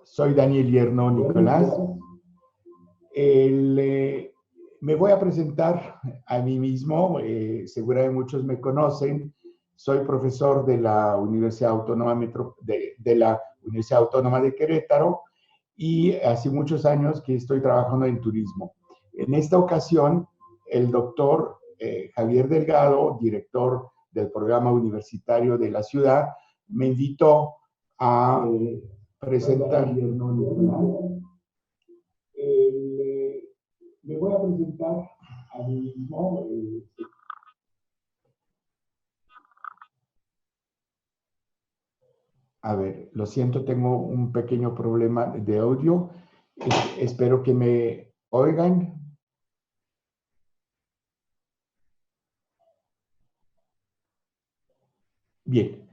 Soy Daniel Yerno Nicolás. Me voy a presentar a mí mismo. Seguramente muchos me conocen. Soy profesor de la Universidad Autónoma de Querétaro y hace muchos años que estoy trabajando en turismo. En esta ocasión, el doctor Javier Delgado, director del programa universitario de la ciudad, me invitó a presentar. Me voy a presentar a mí mismo. A ver, lo siento, tengo un pequeño problema de audio. Espero que me oigan. Bien,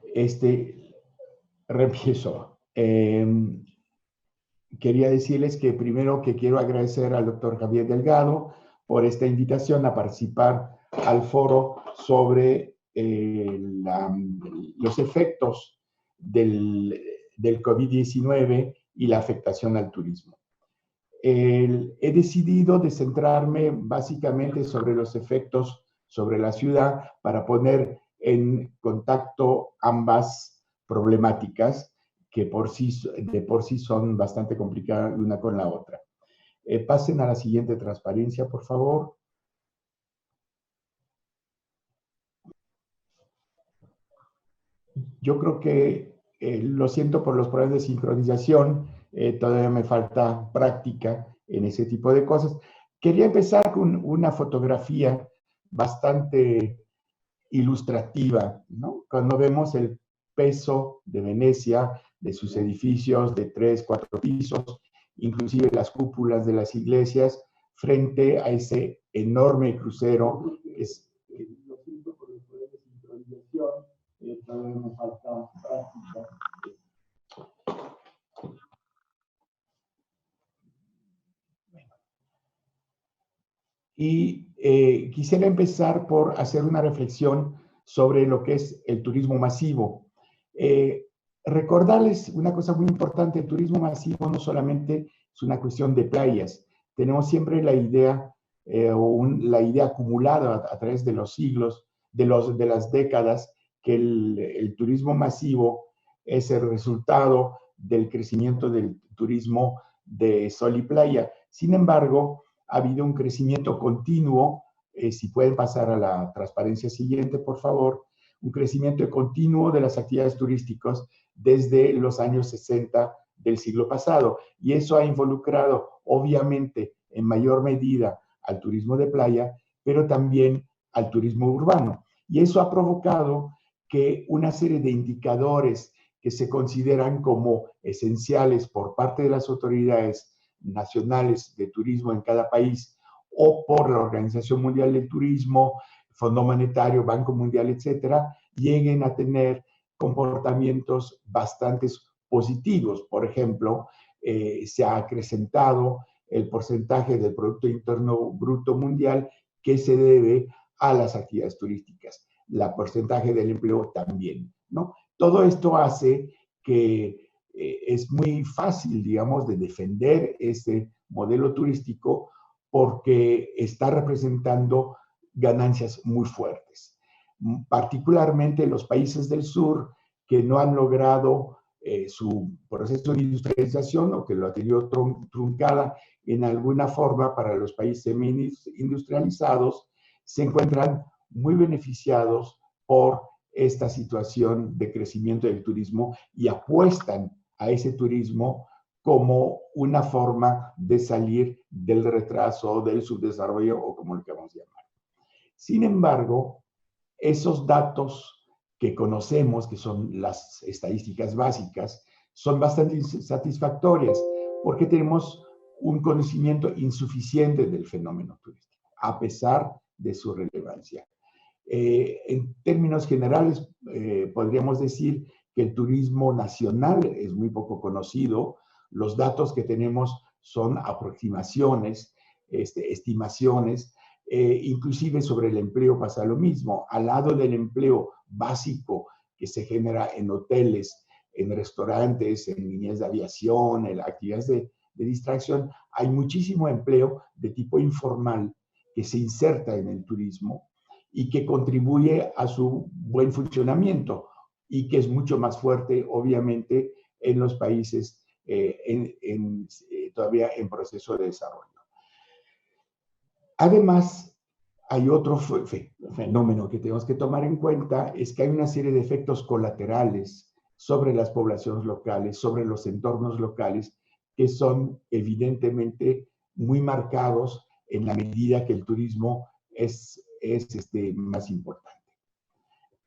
reempiezo. Quería decirles que primero que quiero agradecer al doctor Javier Delgado por esta invitación a participar al foro sobre los efectos del COVID-19 y la afectación al turismo. He decidido de centrarme básicamente sobre los efectos sobre la ciudad para poner en contacto ambas problemáticas que de por sí son bastante complicadas una con la otra. Pasen a la siguiente transparencia, por favor. Yo creo que lo siento por los problemas de sincronización, todavía me falta práctica en ese tipo de cosas. Quería empezar con una fotografía bastante ilustrativa, ¿no? Cuando vemos el peso de Venecia, de sus edificios de 3, 4 pisos, inclusive las cúpulas de las iglesias, frente a ese enorme crucero. Lo siento por los problemas de sincronización, todavía me falta práctica. Y quisiera empezar por hacer una reflexión sobre lo que es el turismo masivo. Recordarles una cosa muy importante: el turismo masivo no solamente es una cuestión de playas. Tenemos siempre la idea, la idea acumulada a través de los siglos, de las décadas, que el turismo masivo es el resultado del crecimiento del turismo de sol y playa. Sin embargo, ha habido un crecimiento continuo, si pueden pasar a la transparencia siguiente, por favor, un crecimiento continuo de las actividades turísticas desde los años 60 del siglo pasado. Y eso ha involucrado, obviamente, en mayor medida al turismo de playa, pero también al turismo urbano. Y eso ha provocado que una serie de indicadores que se consideran como esenciales por parte de las autoridades nacionales de turismo en cada país o por la Organización Mundial del Turismo, Fondo Monetario, Banco Mundial, etcétera, lleguen a tener comportamientos bastante positivos. Por ejemplo, se ha acrecentado el porcentaje del Producto Interno Bruto Mundial que se debe a las actividades turísticas. El porcentaje del empleo también, ¿no? Todo esto hace que es muy fácil, digamos, de defender este modelo turístico porque está representando ganancias muy fuertes. Particularmente los países del sur que no han logrado su proceso de industrialización o que lo ha tenido truncada en alguna forma para los países semi-industrializados, se encuentran muy beneficiados por esta situación de crecimiento del turismo y apuestan a ese turismo como una forma de salir del retraso, del subdesarrollo o como lo queramos llamar. Sin embargo, esos datos que conocemos, que son las estadísticas básicas, son bastante insatisfactorias porque tenemos un conocimiento insuficiente del fenómeno turístico, a pesar de su relevancia. En términos generales, podríamos decir que el turismo nacional es muy poco conocido. Los datos que tenemos son aproximaciones, estimaciones, inclusive sobre el empleo pasa lo mismo. Al lado del empleo básico que se genera en hoteles, en restaurantes, en líneas de aviación, en actividades de distracción, hay muchísimo empleo de tipo informal que se inserta en el turismo y que contribuye a su buen funcionamiento y que es mucho más fuerte, obviamente, en los países todavía en proceso de desarrollo. Además, hay otro fenómeno que tenemos que tomar en cuenta, es que hay una serie de efectos colaterales sobre las poblaciones locales, sobre los entornos locales, que son evidentemente muy marcados en la medida que el turismo es más importante.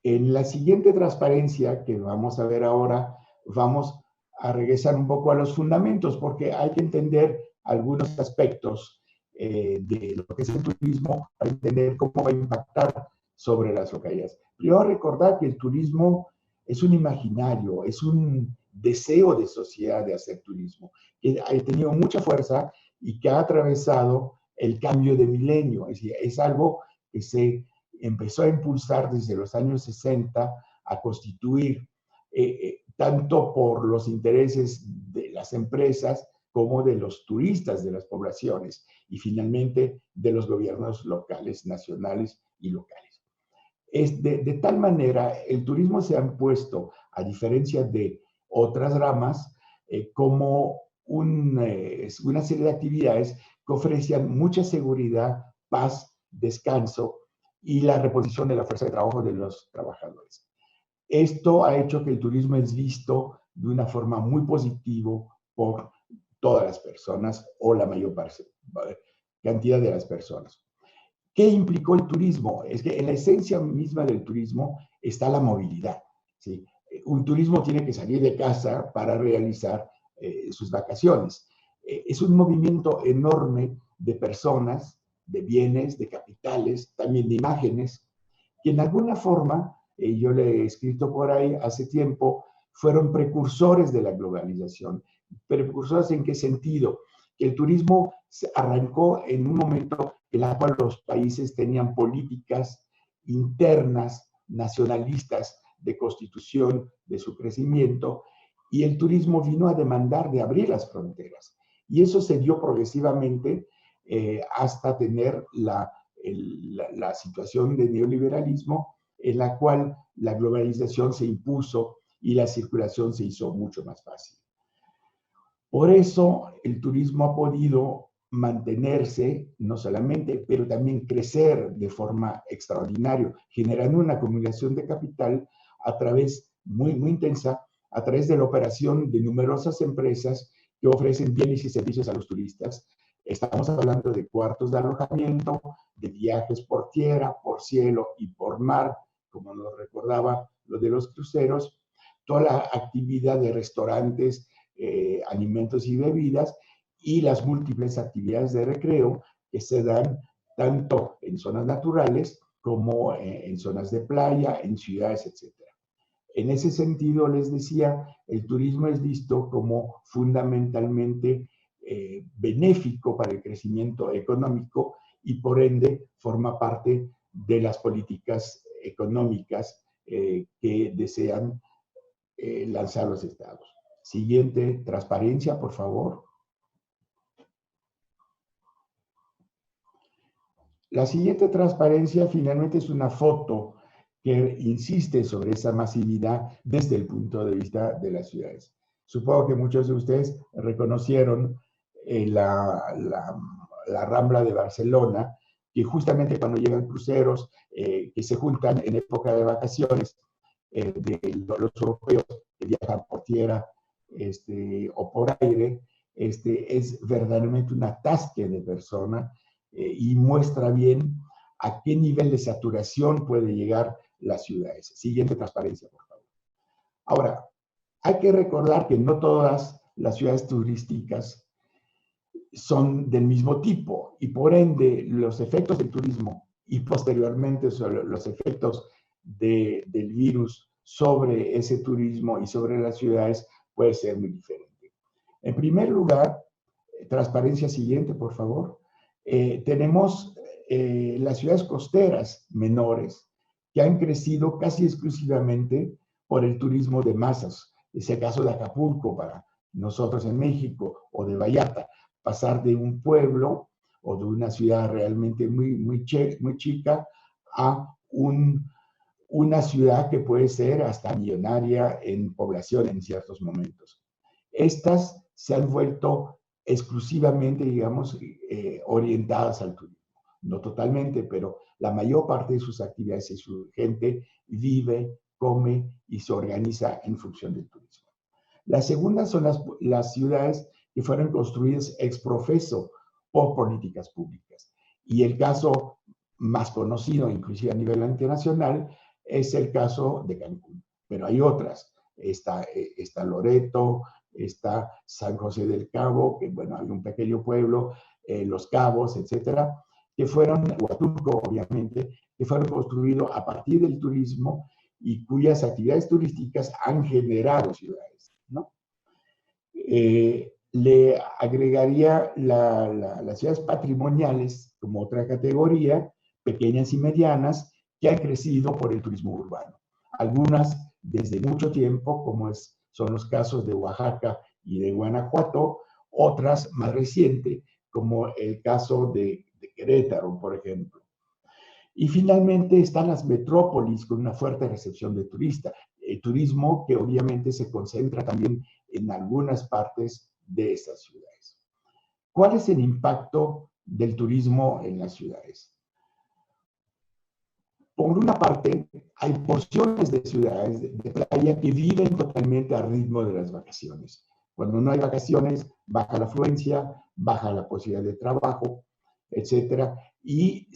En la siguiente transparencia que vamos a ver ahora, vamos a regresar un poco a los fundamentos, porque hay que entender algunos aspectos de lo que es el turismo para entender cómo va a impactar sobre las localidades. Primero, recordar que el turismo es un imaginario, es un deseo de sociedad de hacer turismo, que ha tenido mucha fuerza y que ha atravesado el cambio de milenio. Es decir, es algo que se empezó a impulsar desde los años 60, a constituir tanto por los intereses de las empresas como de los turistas de las poblaciones y finalmente de los gobiernos locales, nacionales y locales. De tal manera, el turismo se ha puesto, a diferencia de otras ramas, como una serie de actividades que ofrecían mucha seguridad, paz, descanso y la reposición de la fuerza de trabajo de los trabajadores. Esto ha hecho que el turismo es visto de una forma muy positiva por todas las personas o la mayor cantidad de las personas. ¿Qué implicó el turismo? Es que en la esencia misma del turismo está la movilidad, ¿sí? Un turismo tiene que salir de casa para realizar sus vacaciones. Es un movimiento enorme de personas, de bienes, de capitales, también de imágenes, que en alguna forma, yo le he escrito por ahí hace tiempo, fueron precursores de la globalización. ¿Precursores en qué sentido? Que el turismo arrancó en un momento en el cual los países tenían políticas internas, nacionalistas, de constitución de su crecimiento, y el turismo vino a demandar de abrir las fronteras. Y eso se dio progresivamente hasta tener la situación de neoliberalismo en la cual la globalización se impuso y la circulación se hizo mucho más fácil. Por eso el turismo ha podido mantenerse, no solamente, pero también crecer de forma extraordinaria, generando una acumulación de capital a través, muy intensa, a través de la operación de numerosas empresas que ofrecen bienes y servicios a los turistas. Estamos hablando de cuartos de alojamiento, de viajes por tierra, por cielo y por mar, como nos recordaba lo de los cruceros, toda la actividad de restaurantes, alimentos y bebidas, y las múltiples actividades de recreo que se dan tanto en zonas naturales como en zonas de playa, en ciudades, etc. En ese sentido, les decía, el turismo es visto como fundamentalmente benéfico para el crecimiento económico y por ende forma parte de las políticas económicas que desean lanzar los estados. Siguiente, transparencia, por favor. La siguiente transparencia finalmente es una foto que insiste sobre esa masividad desde el punto de vista de las ciudades. Supongo que muchos de ustedes reconocieron la Rambla de Barcelona, que justamente cuando llegan cruceros que se juntan en época de vacaciones de los europeos que viajan por tierra o por aire, es verdaderamente un atasque de personas y muestra bien a qué nivel de saturación puede llegar las ciudades. Siguiente transparencia, por favor. Ahora, hay que recordar que no todas las ciudades turísticas son del mismo tipo y por ende los efectos del turismo y posteriormente sobre los efectos del virus sobre ese turismo y sobre las ciudades puede ser muy diferente. En primer lugar, transparencia siguiente, por favor. Tenemos las ciudades costeras menores que han crecido casi exclusivamente por el turismo de masas, Es el caso de Acapulco para nosotros en México, o de Vallarta, pasar de un pueblo o de una ciudad realmente muy chica a una ciudad que puede ser hasta millonaria en población en ciertos momentos. Estas se han vuelto exclusivamente, digamos, orientadas al turismo. No totalmente, pero la mayor parte de sus actividades y su gente vive, come y se organiza en función del turismo. La segunda son las ciudades que fueron construidas ex profeso por políticas públicas. Y el caso más conocido, inclusive a nivel internacional, es el caso de Cancún. Pero hay otras. Está Loreto, está San José del Cabo, que bueno, hay un pequeño pueblo, Los Cabos, etcétera, que fueron, Huatulco, obviamente, que fueron construidos a partir del turismo y cuyas actividades turísticas han generado ciudades, ¿no? Le agregaría las ciudades patrimoniales como otra categoría, pequeñas y medianas, que han crecido por el turismo urbano. Algunas desde mucho tiempo, como son los casos de Oaxaca y de Guanajuato, otras más recientes, como el caso de Querétaro, por ejemplo. Y finalmente están las metrópolis con una fuerte recepción de turistas. El turismo que obviamente se concentra también en algunas partes de estas ciudades. ¿Cuál es el impacto del turismo en las ciudades? Por una parte, hay porciones de ciudades de playa que viven totalmente al ritmo de las vacaciones. Cuando no hay vacaciones, baja la afluencia, baja la posibilidad de trabajo, etcétera, y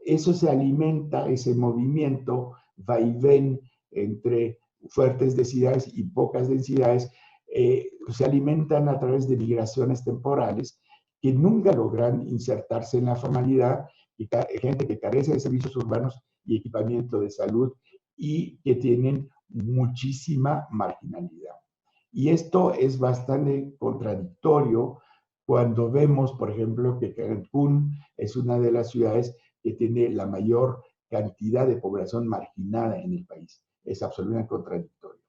eso se alimenta, ese movimiento, va y ven entre fuertes densidades y pocas densidades, se alimentan a través de migraciones temporales que nunca logran insertarse en la formalidad, y gente que carece de servicios urbanos y equipamiento de salud y que tienen muchísima marginalidad. Y esto es bastante contradictorio cuando vemos, por ejemplo, que Cancún es una de las ciudades que tiene la mayor cantidad de población marginada en el país. Es absolutamente contradictorio.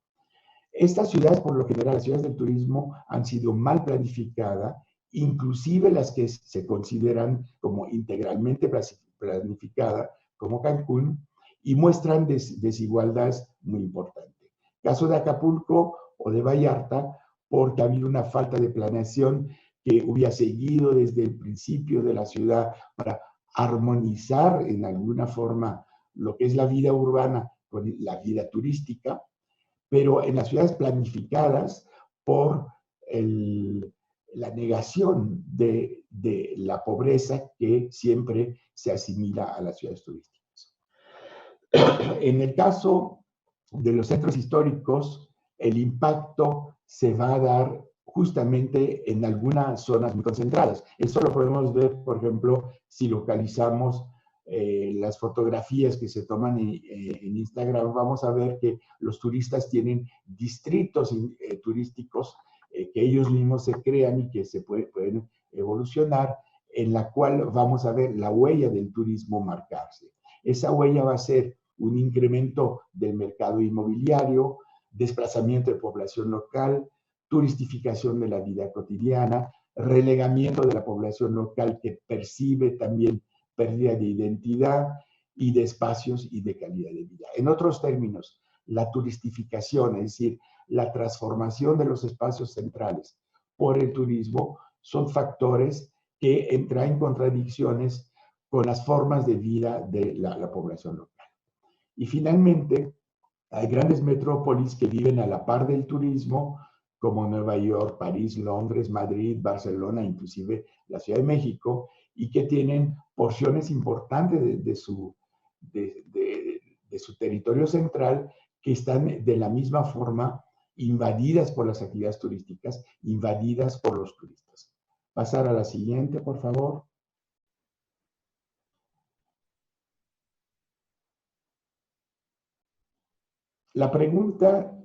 Estas ciudades, por lo general, las ciudades del turismo, han sido mal planificadas, inclusive las que se consideran como integralmente planificadas, como Cancún, y muestran desigualdades muy importantes. Caso de Acapulco o de Vallarta, porque ha habido una falta de planeación que hubiera seguido desde el principio de la ciudad para armonizar en alguna forma lo que es la vida urbana con la vida turística, pero en las ciudades planificadas por la negación de la pobreza que siempre se asimila a las ciudades turísticas. En el caso de los centros históricos, el impacto se va a dar justamente en algunas zonas muy concentradas. Eso lo podemos ver, por ejemplo, si localizamos las fotografías que se toman en Instagram. Vamos a ver que los turistas tienen distritos turísticos que ellos mismos se crean y que se pueden evolucionar, en la cual vamos a ver la huella del turismo marcarse. Esa huella va a ser un incremento del mercado inmobiliario, desplazamiento de población local, turistificación de la vida cotidiana, relegamiento de la población local que percibe también pérdida de identidad y de espacios y de calidad de vida. En otros términos, la turistificación, es decir, la transformación de los espacios centrales por el turismo, son factores que entran en contradicciones con las formas de vida de la población local. Y finalmente, hay grandes metrópolis que viven a la par del turismo, como Nueva York, París, Londres, Madrid, Barcelona, inclusive la Ciudad de México, y que tienen porciones importantes de su territorio central que están de la misma forma invadidas por las actividades turísticas, invadidas por los turistas. Pasar a la siguiente, por favor. La pregunta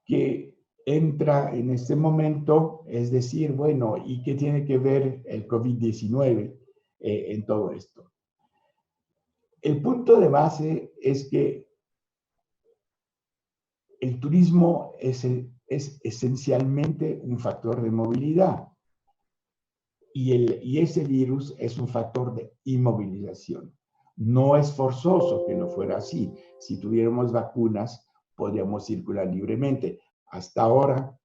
que entra en este momento es decir, bueno, ¿y qué tiene que ver el COVID-19 en todo esto? El punto de base es que el turismo es es esencialmente un factor de movilidad. Y ese virus es un factor de inmovilización. No es forzoso que no fuera así. Si tuviéramos vacunas, podríamos circular libremente. Hasta ahora,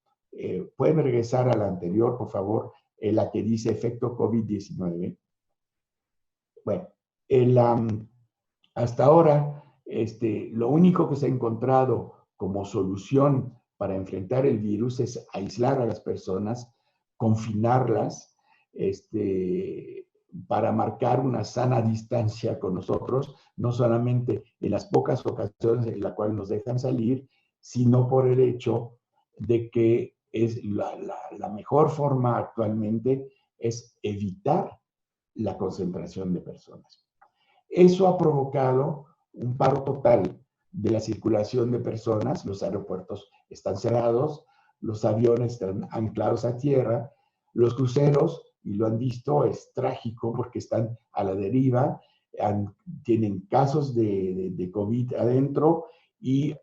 pueden regresar a la anterior, por favor, la que dice efecto COVID-19. Bueno, hasta ahora, lo único que se ha encontrado como solución para enfrentar el virus es aislar a las personas, confinarlas, para marcar una sana distancia con nosotros, no solamente en las pocas ocasiones en las cuales nos dejan salir, sino por el hecho de que es la mejor forma actualmente es evitar la concentración de personas. Eso ha provocado un paro total de la circulación de personas, los aeropuertos están cerrados, los aviones están anclados a tierra, los cruceros, y lo han visto, es trágico porque están a la deriva, tienen casos de COVID adentro y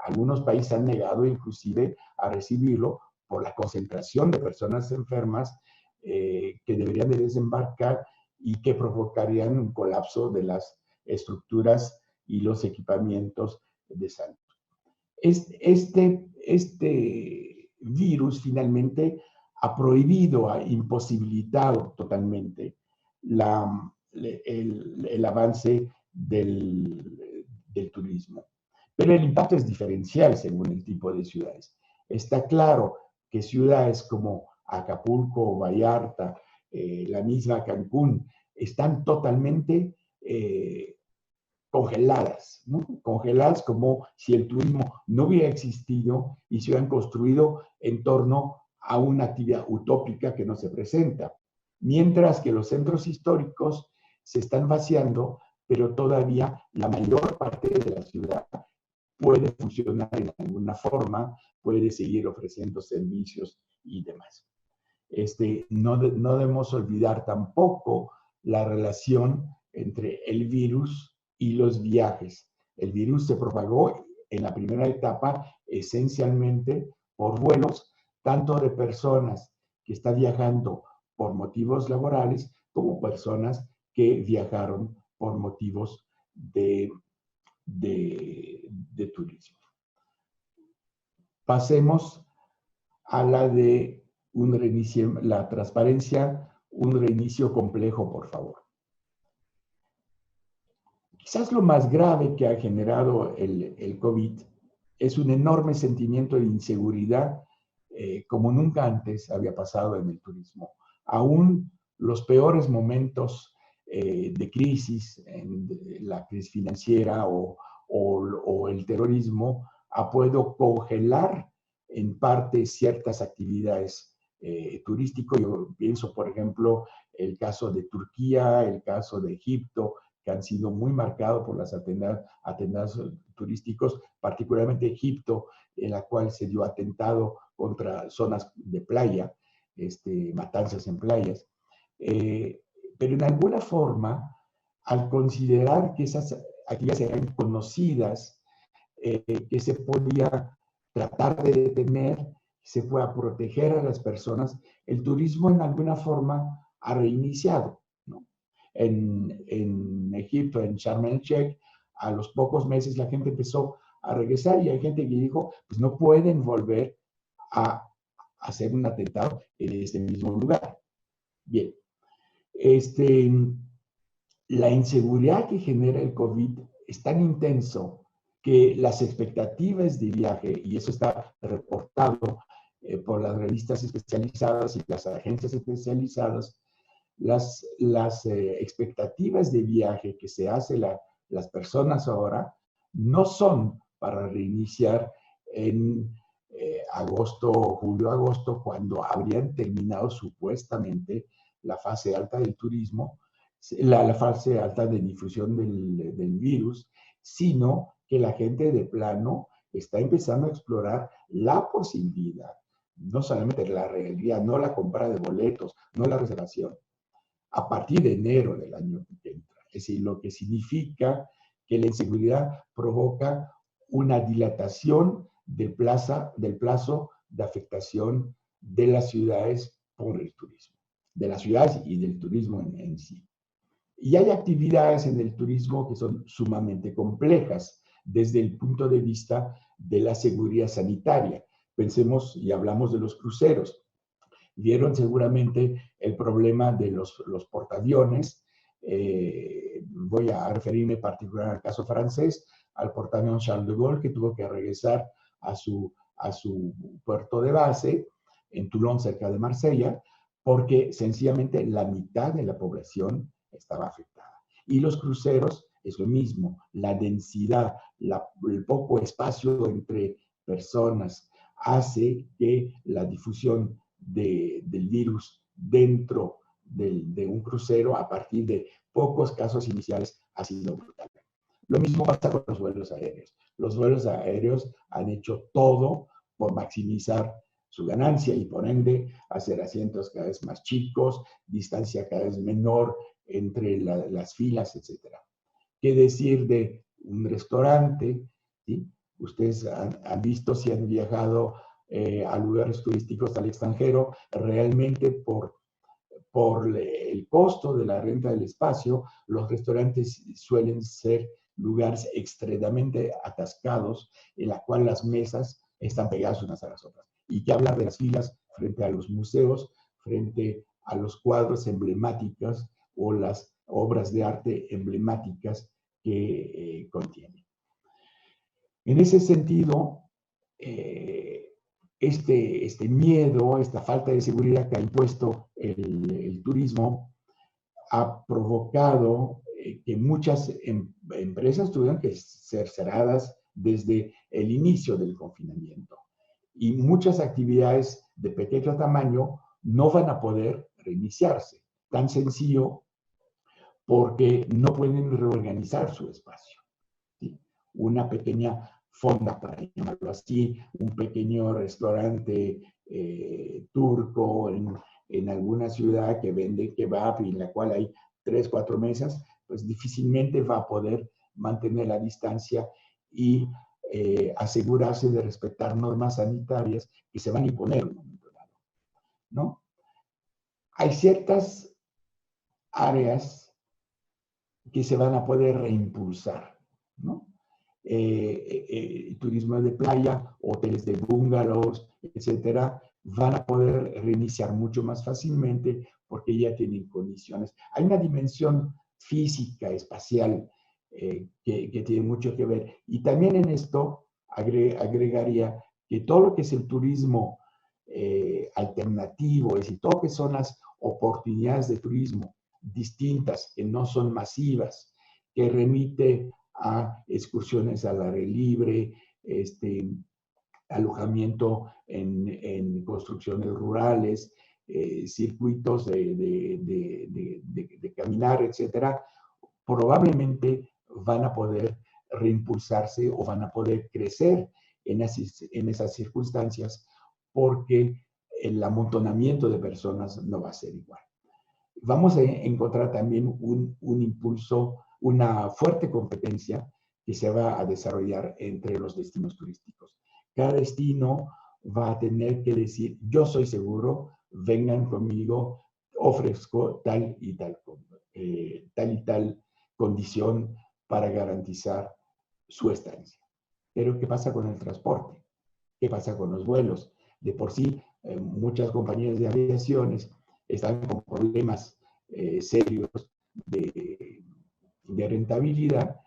algunos países han negado inclusive a recibirlo por la concentración de personas enfermas que deberían de desembarcar y que provocarían un colapso de las estructuras y los equipamientos de salud. Este virus finalmente ha prohibido, ha imposibilitado totalmente el avance del turismo. Pero el impacto es diferencial según el tipo de ciudades. Está claro que ciudades como Acapulco, Vallarta, la misma Cancún, están totalmente congeladas, ¿no? Congeladas como si el turismo no hubiera existido y se hubieran construido en torno a una actividad utópica que no se presenta. Mientras que los centros históricos se están vaciando, pero todavía la mayor parte de la ciudad puede funcionar en alguna forma, puede seguir ofreciendo servicios y demás. No debemos olvidar tampoco la relación entre el virus y los viajes. El virus se propagó en la primera etapa esencialmente por vuelos, tanto de personas que están viajando por motivos laborales como personas que viajaron por motivos de turismo. Pasemos a la de un reinicio, la transparencia, un reinicio complejo, por favor. Quizás lo más grave que ha generado el COVID es un enorme sentimiento de inseguridad, como nunca antes había pasado en el turismo. Aún los peores momentos de crisis, la crisis financiera o el terrorismo, ha podido congelar en parte ciertas actividades turísticas. Yo pienso, por ejemplo, el caso de Turquía, el caso de Egipto, que han sido muy marcados por los atentados turísticos, particularmente Egipto, en la cual se dio atentado contra zonas de playa, matanzas en playas. Pero en alguna forma, al considerar que esas actividades eran conocidas, que se podía tratar de detener, se pueda proteger a las personas, el turismo en alguna forma ha reiniciado, ¿no? En Egipto, en Sharm el Sheikh, a los pocos meses la gente empezó a regresar y hay gente que dijo, pues no pueden volver a hacer un atentado en este mismo lugar. Bien, la inseguridad que genera el COVID es tan intenso que las expectativas de viaje, y eso está reportado por las revistas especializadas y las agencias especializadas, las expectativas de viaje que se hacen las personas ahora no son para reiniciar en agosto, julio-agosto, cuando habrían terminado supuestamente la fase alta del turismo, la fase alta de difusión del virus, sino que la gente de plano está empezando a explorar la posibilidad, no solamente la realidad, no la compra de boletos, no la reservación, a partir de enero del año que entra. Es decir, lo que significa que la inseguridad provoca una dilatación del plazo de afectación de las ciudades por el turismo, de las ciudades y del turismo en sí. Y hay actividades en el turismo que son sumamente complejas desde el punto de vista de la seguridad sanitaria. Pensemos y hablamos de los cruceros. Vieron seguramente el problema de los portaaviones. Voy a referirme en particular al caso francés, al portaavión Charles de Gaulle, que tuvo que regresar a su puerto de base en Toulon, cerca de Marsella, porque sencillamente la mitad de la población estaba afectada. Y los cruceros es lo mismo, la densidad, el poco espacio entre personas hace que la difusión del virus dentro de un crucero a partir de pocos casos iniciales ha sido brutal. Lo mismo pasa con los vuelos aéreos. Los vuelos aéreos han hecho todo por maximizar su ganancia y por ende hacer asientos cada vez más chicos, distancia cada vez menor entre las filas, etc. ¿Qué decir de un restaurante? ¿Sí? Ustedes han visto si han viajado a lugares turísticos al extranjero, realmente por el costo de la renta del espacio, los restaurantes suelen ser lugares extremadamente atascados, en la cual las mesas están pegadas unas a las otras. Y qué hablar de las filas frente a los museos, frente a los cuadros emblemáticos o las obras de arte emblemáticas que contienen. En ese sentido, este miedo, esta falta de seguridad que ha impuesto el turismo, ha provocado que muchas empresas tuvieron que ser cerradas desde el inicio del confinamiento. Y muchas actividades de pequeño tamaño no van a poder reiniciarse. Tan sencillo porque no pueden reorganizar su espacio. ¿Sí? Una pequeña fonda, para llamarlo así, un pequeño restaurante turco en alguna ciudad que vende kebab y en la cual hay 3, 4 mesas, pues difícilmente va a poder mantener la distancia y asegurarse de respetar normas sanitarias que se van a imponer en un momento dado, ¿no? Hay ciertas áreas que se van a poder reimpulsar, ¿no? Turismo de playa, hoteles de bungalows, etcétera, van a poder reiniciar mucho más fácilmente porque ya tienen condiciones. Hay una dimensión física, espacial, que tiene mucho que ver. Y también en esto agregaría que todo lo que es el turismo alternativo, es decir, todo lo que son las oportunidades de turismo distintas, que no son masivas, que remite a excursiones al aire libre, alojamiento en construcciones rurales, circuitos de caminar, etcétera, probablemente van a poder reimpulsarse o van a poder crecer en esas circunstancias porque el amontonamiento de personas no va a ser igual. Vamos a encontrar también un impulso, una fuerte competencia que se va a desarrollar entre los destinos turísticos. Cada destino va a tener que decir, yo soy seguro, vengan conmigo, ofrezco tal y tal condición para garantizar su estancia. Pero ¿qué pasa con el transporte? ¿Qué pasa con los vuelos? De por sí, muchas compañías de aviaciones están con problemas serios de rentabilidad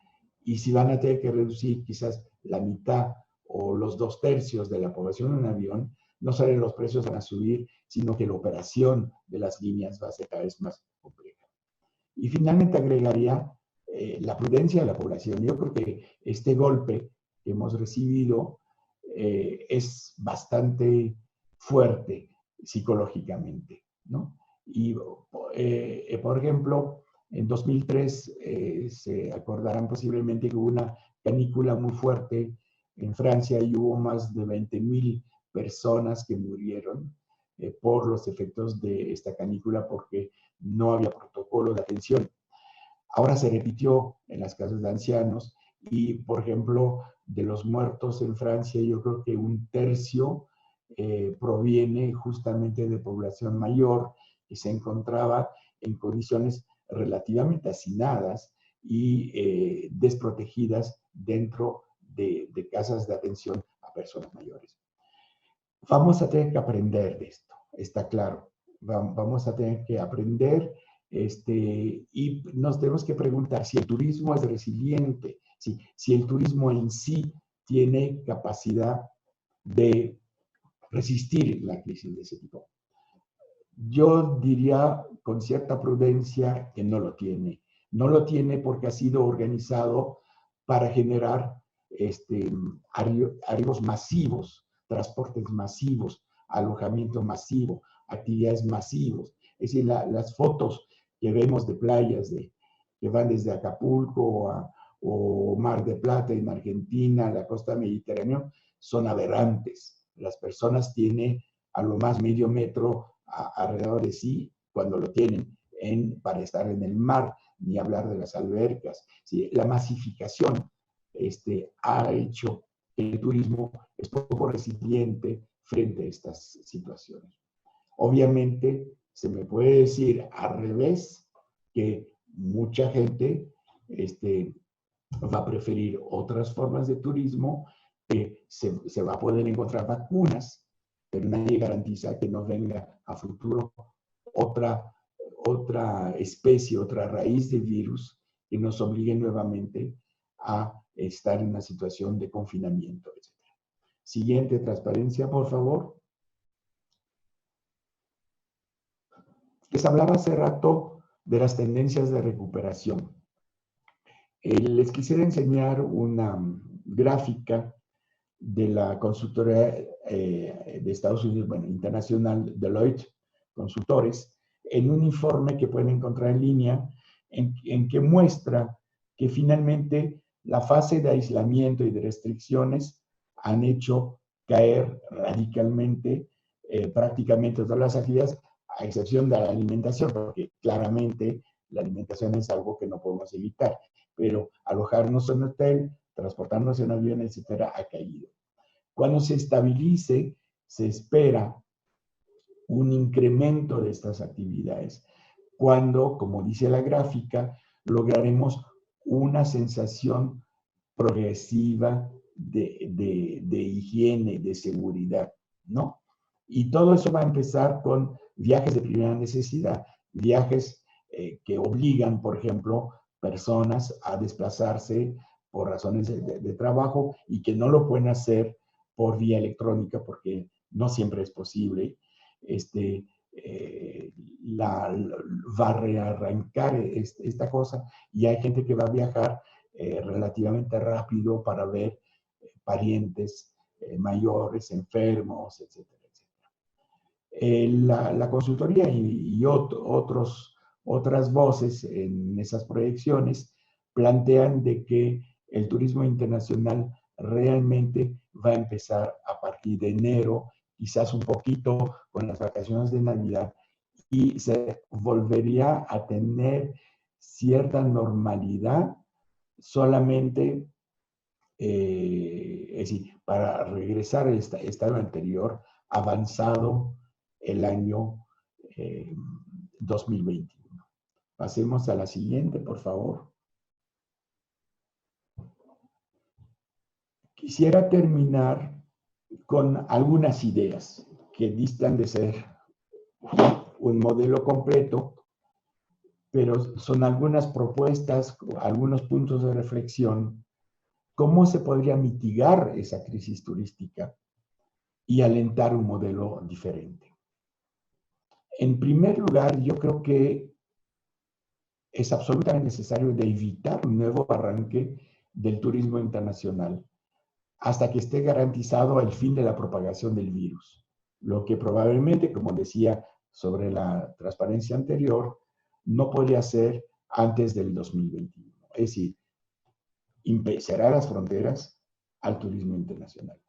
y si van a tener que reducir quizás la mitad o los 2/3 de la población en un avión, no solo los precios van a subir, sino que la operación de las líneas va a ser cada vez más compleja. Y finalmente agregaría la prudencia de la población. Yo creo que este golpe que hemos recibido es bastante fuerte psicológicamente, ¿no? Y, por ejemplo, en 2003 se acordarán posiblemente que hubo una canícula muy fuerte en Francia y hubo más de 20,000 personas que murieron por los efectos de esta canícula porque no había protocolo de atención. Ahora se repitió en las casas de ancianos Y, por ejemplo, de los muertos en Francia, yo creo que un tercio proviene justamente de población mayor que se encontraba en condiciones relativamente hacinadas y desprotegidas dentro de casas de atención a personas mayores. Vamos a tener que aprender de esto, está claro. Vamos a tener que aprender y nos tenemos que preguntar si el turismo es resiliente, si el turismo en sí tiene capacidad de resistir la crisis de ese tipo. Yo diría con cierta prudencia que no lo tiene. No lo tiene porque ha sido organizado para generar arribos masivos, transportes masivos, alojamiento masivo, actividades masivos. Es decir, las fotos que vemos de playas que van desde Acapulco o Mar de Plata en Argentina, la costa mediterránea, son aberrantes. Las personas tienen a lo más medio metro alrededor de sí cuando lo tienen para estar en el mar, ni hablar de las albercas. ¿Sí? La masificación ha hecho que el turismo es poco resiliente frente a estas situaciones. Obviamente, se me puede decir al revés que mucha gente va a preferir otras formas de turismo, que se va a poder encontrar vacunas, pero nadie garantiza que no venga a futuro otra especie, otra raíz de virus que nos obligue nuevamente a estar en una situación de confinamiento, etc. Siguiente transparencia, por favor. Les hablaba hace rato de las tendencias de recuperación. Les quisiera enseñar una gráfica de la consultora de Estados Unidos, bueno, internacional, Deloitte Consultores, en un informe que pueden encontrar en línea, en que muestra que finalmente la fase de aislamiento y de restricciones han hecho caer radicalmente prácticamente todas las actividades, a excepción de la alimentación, porque claramente la alimentación es algo que no podemos evitar, pero alojarnos en hotel, transportarnos en avión, etcétera, ha caído. Cuando se estabilice, se espera un incremento de estas actividades. Cuando, como dice la gráfica, lograremos una sensación progresiva de higiene, de seguridad, ¿no? Y todo eso va a empezar con viajes de primera necesidad, viajes que obligan, por ejemplo, personas a desplazarse por razones de trabajo y que no lo pueden hacer por vía electrónica porque no siempre es posible. Va a rearrancar esta cosa y hay gente que va a viajar relativamente rápido para ver parientes mayores, enfermos, etcétera, etcétera. La consultoría y otras voces en esas proyecciones plantean de que el turismo internacional realmente va a empezar a partir de enero, quizás un poquito con las vacaciones de Navidad, y se volvería a tener cierta normalidad solamente, es decir, para regresar al estado anterior, avanzado el año 2021. Pasemos a la siguiente, por favor. Quisiera terminar con algunas ideas que distan de ser un modelo completo, pero son algunas propuestas, algunos puntos de reflexión. ¿Cómo se podría mitigar esa crisis turística y alentar un modelo diferente? En primer lugar, yo creo que es absolutamente necesario de evitar un nuevo arranque del turismo internacional hasta que esté garantizado el fin de la propagación del virus, lo que probablemente, como decía sobre la transparencia anterior, no podría ser antes del 2021. Es decir, cerrar las fronteras al turismo internacional.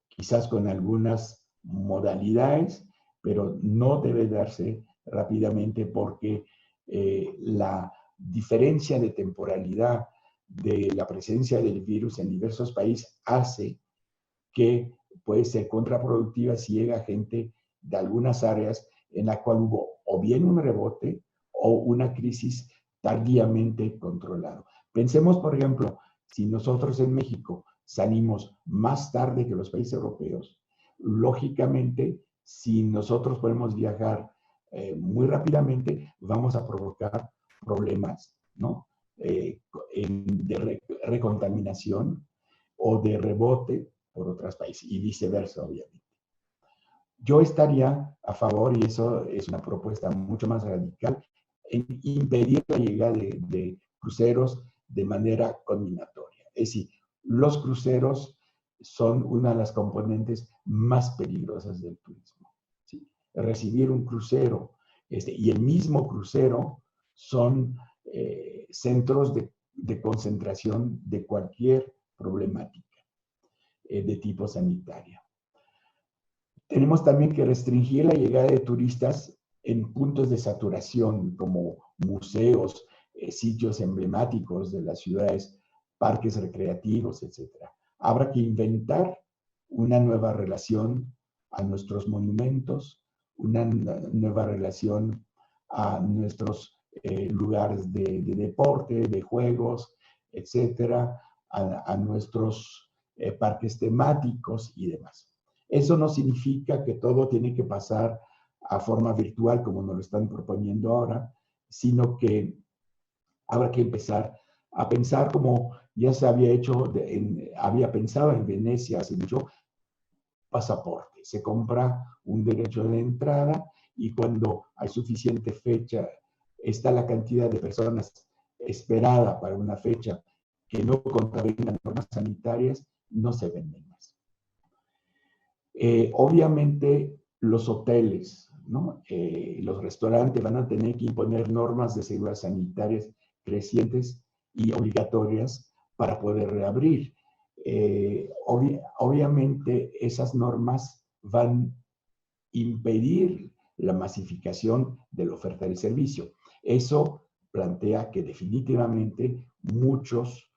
Quizás con algunas modalidades, pero no debe darse rápidamente porque la diferencia de temporalidad de la presencia del virus en diversos países hace que puede ser contraproductiva si llega gente de algunas áreas en la cual hubo o bien un rebote o una crisis tardíamente controlado. Pensemos, por ejemplo, si nosotros en México salimos más tarde que los países europeos, lógicamente, si nosotros podemos viajar muy rápidamente, vamos a provocar problemas, ¿no? De recontaminación o de rebote por otros países y viceversa, obviamente. Yo estaría a favor, y eso es una propuesta mucho más radical, en impedir la llegada de cruceros de manera combinatoria. Es decir, los cruceros son una de las componentes más peligrosas del turismo. ¿Sí? Recibir un crucero y el mismo crucero son centros de concentración de cualquier problemática de tipo sanitario. Tenemos también que restringir la llegada de turistas en puntos de saturación como museos, sitios emblemáticos de las ciudades, parques recreativos, etc. Habrá que inventar una nueva relación a nuestros monumentos, una nueva relación a nuestros lugares de deporte, de juegos, etcétera, a nuestros parques temáticos y demás. Eso no significa que todo tiene que pasar a forma virtual como nos lo están proponiendo ahora, sino que habrá que empezar a pensar como ya se había hecho, había pensado en Venecia hace mucho, pasaporte. Se compra un derecho de entrada y cuando hay suficiente fecha, está la cantidad de personas esperada para una fecha que no contravengan normas sanitarias, no se venden más. Obviamente los hoteles, ¿no? Los restaurantes van a tener que imponer normas de seguridad sanitarias crecientes y obligatorias para poder reabrir. Obviamente esas normas van a impedir la masificación de la oferta del servicio. Eso plantea que definitivamente muchas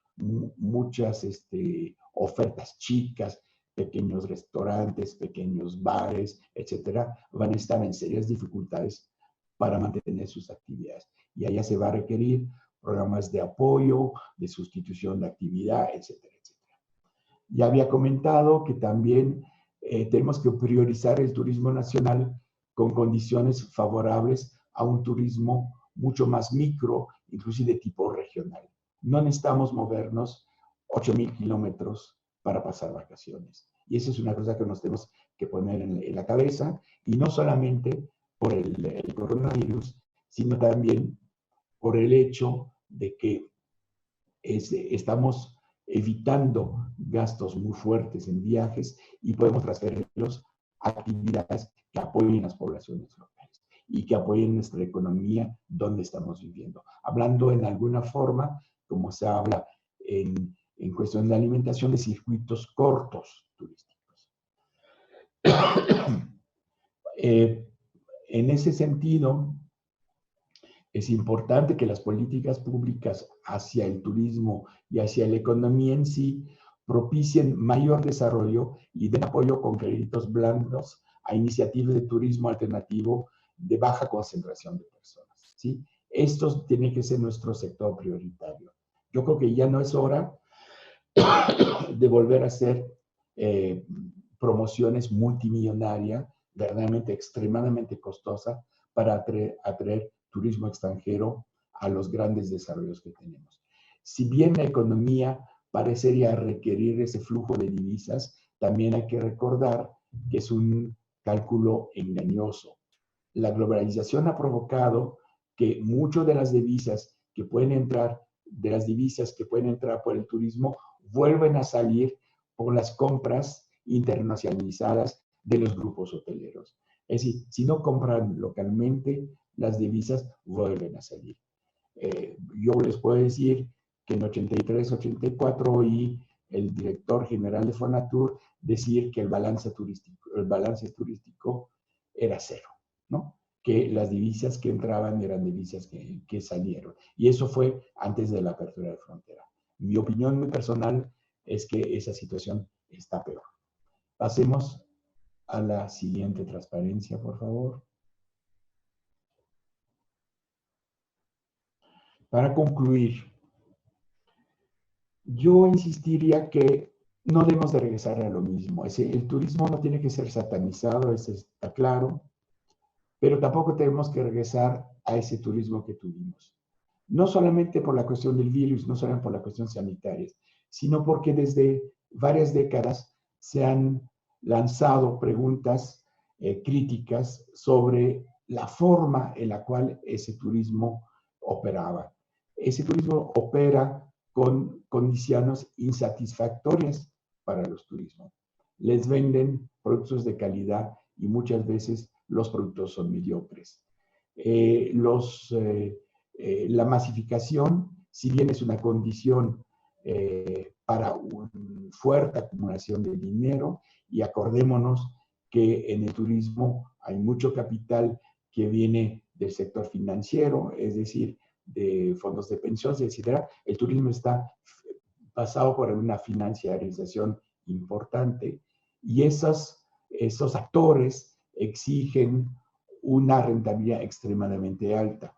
ofertas chicas, pequeños restaurantes, pequeños bares, etcétera, van a estar en serias dificultades para mantener sus actividades. Y allá se va a requerir programas de apoyo, de sustitución de actividad, etcétera, etcétera. Ya había comentado que también tenemos que priorizar el turismo nacional con condiciones favorables a un turismo mucho más micro, inclusive de tipo regional. No necesitamos movernos 8,000 kilómetros para pasar vacaciones. Y eso es una cosa que nos tenemos que poner en la cabeza, y no solamente por el coronavirus, sino también por el hecho de que estamos evitando gastos muy fuertes en viajes y podemos transferirlos a actividades que apoyen las poblaciones locales y que apoyen nuestra economía donde estamos viviendo. Hablando en alguna forma, como se habla en cuestión de alimentación, de circuitos cortos turísticos. En ese sentido, es importante que las políticas públicas hacia el turismo y hacia la economía en sí propicien mayor desarrollo y den apoyo con créditos blandos a iniciativas de turismo alternativo de baja concentración de personas, ¿sí? Esto tiene que ser nuestro sector prioritario. Yo creo que ya no es hora de volver a hacer promociones multimillonarias, verdaderamente extremadamente costosas, para atraer turismo extranjero a los grandes desarrollos que tenemos. Si bien la economía parecería requerir ese flujo de divisas, también hay que recordar que es un cálculo engañoso. La globalización ha provocado que muchas de las divisas que pueden entrar, por el turismo, vuelven a salir por las compras internacionalizadas de los grupos hoteleros. Es decir, si no compran localmente, las divisas vuelven a salir. Yo les puedo decir que en 83, 84 oí el director general de Fonatur decir que el balance turístico era cero, ¿no? Que las divisas que entraban eran divisas que salieron. Y eso fue antes de la apertura de frontera. Mi opinión muy personal es que esa situación está peor. Pasemos a la siguiente transparencia, por favor. Para concluir, yo insistiría que no debemos de regresar a lo mismo. El turismo no tiene que ser satanizado, eso está claro, pero tampoco tenemos que regresar a ese turismo que tuvimos. No solamente por la cuestión del virus, no solamente por la cuestión sanitaria, sino porque desde varias décadas se han lanzado preguntas críticas sobre la forma en la cual ese turismo operaba. Ese turismo opera con condiciones insatisfactorias para los turismos. Les venden productos de calidad y muchas veces los productos son mediocres. La masificación, si bien es una condición para una fuerte acumulación de dinero, y acordémonos que en el turismo hay mucho capital que viene del sector financiero, es decir, de fondos de pensiones, etc. El turismo está pasado por una financiarización importante y esos actores exigen una rentabilidad extremadamente alta.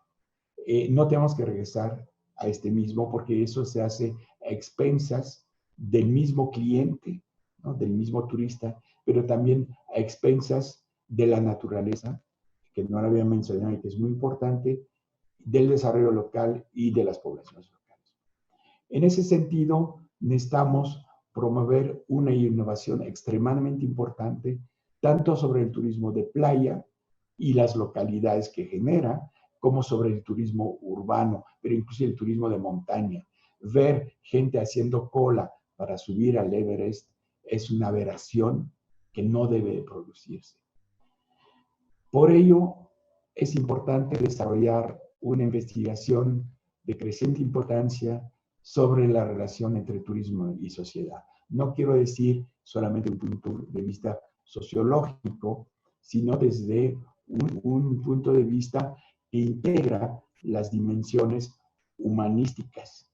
No tenemos que regresar a este mismo porque eso se hace a expensas del mismo cliente, ¿no? Del mismo turista, pero también a expensas de la naturaleza, que no la había mencionado y que es muy importante, del desarrollo local y de las poblaciones locales. En ese sentido, necesitamos promover una innovación extremadamente importante, tanto sobre el turismo de playa y las localidades que genera, como sobre el turismo urbano, pero incluso el turismo de montaña. Ver gente haciendo cola para subir al Everest es una aberración que no debe producirse. Por ello, es importante desarrollar una investigación de creciente importancia sobre la relación entre turismo y sociedad. No quiero decir solamente un punto de vista sociológico, sino desde un punto de vista que integra las dimensiones humanísticas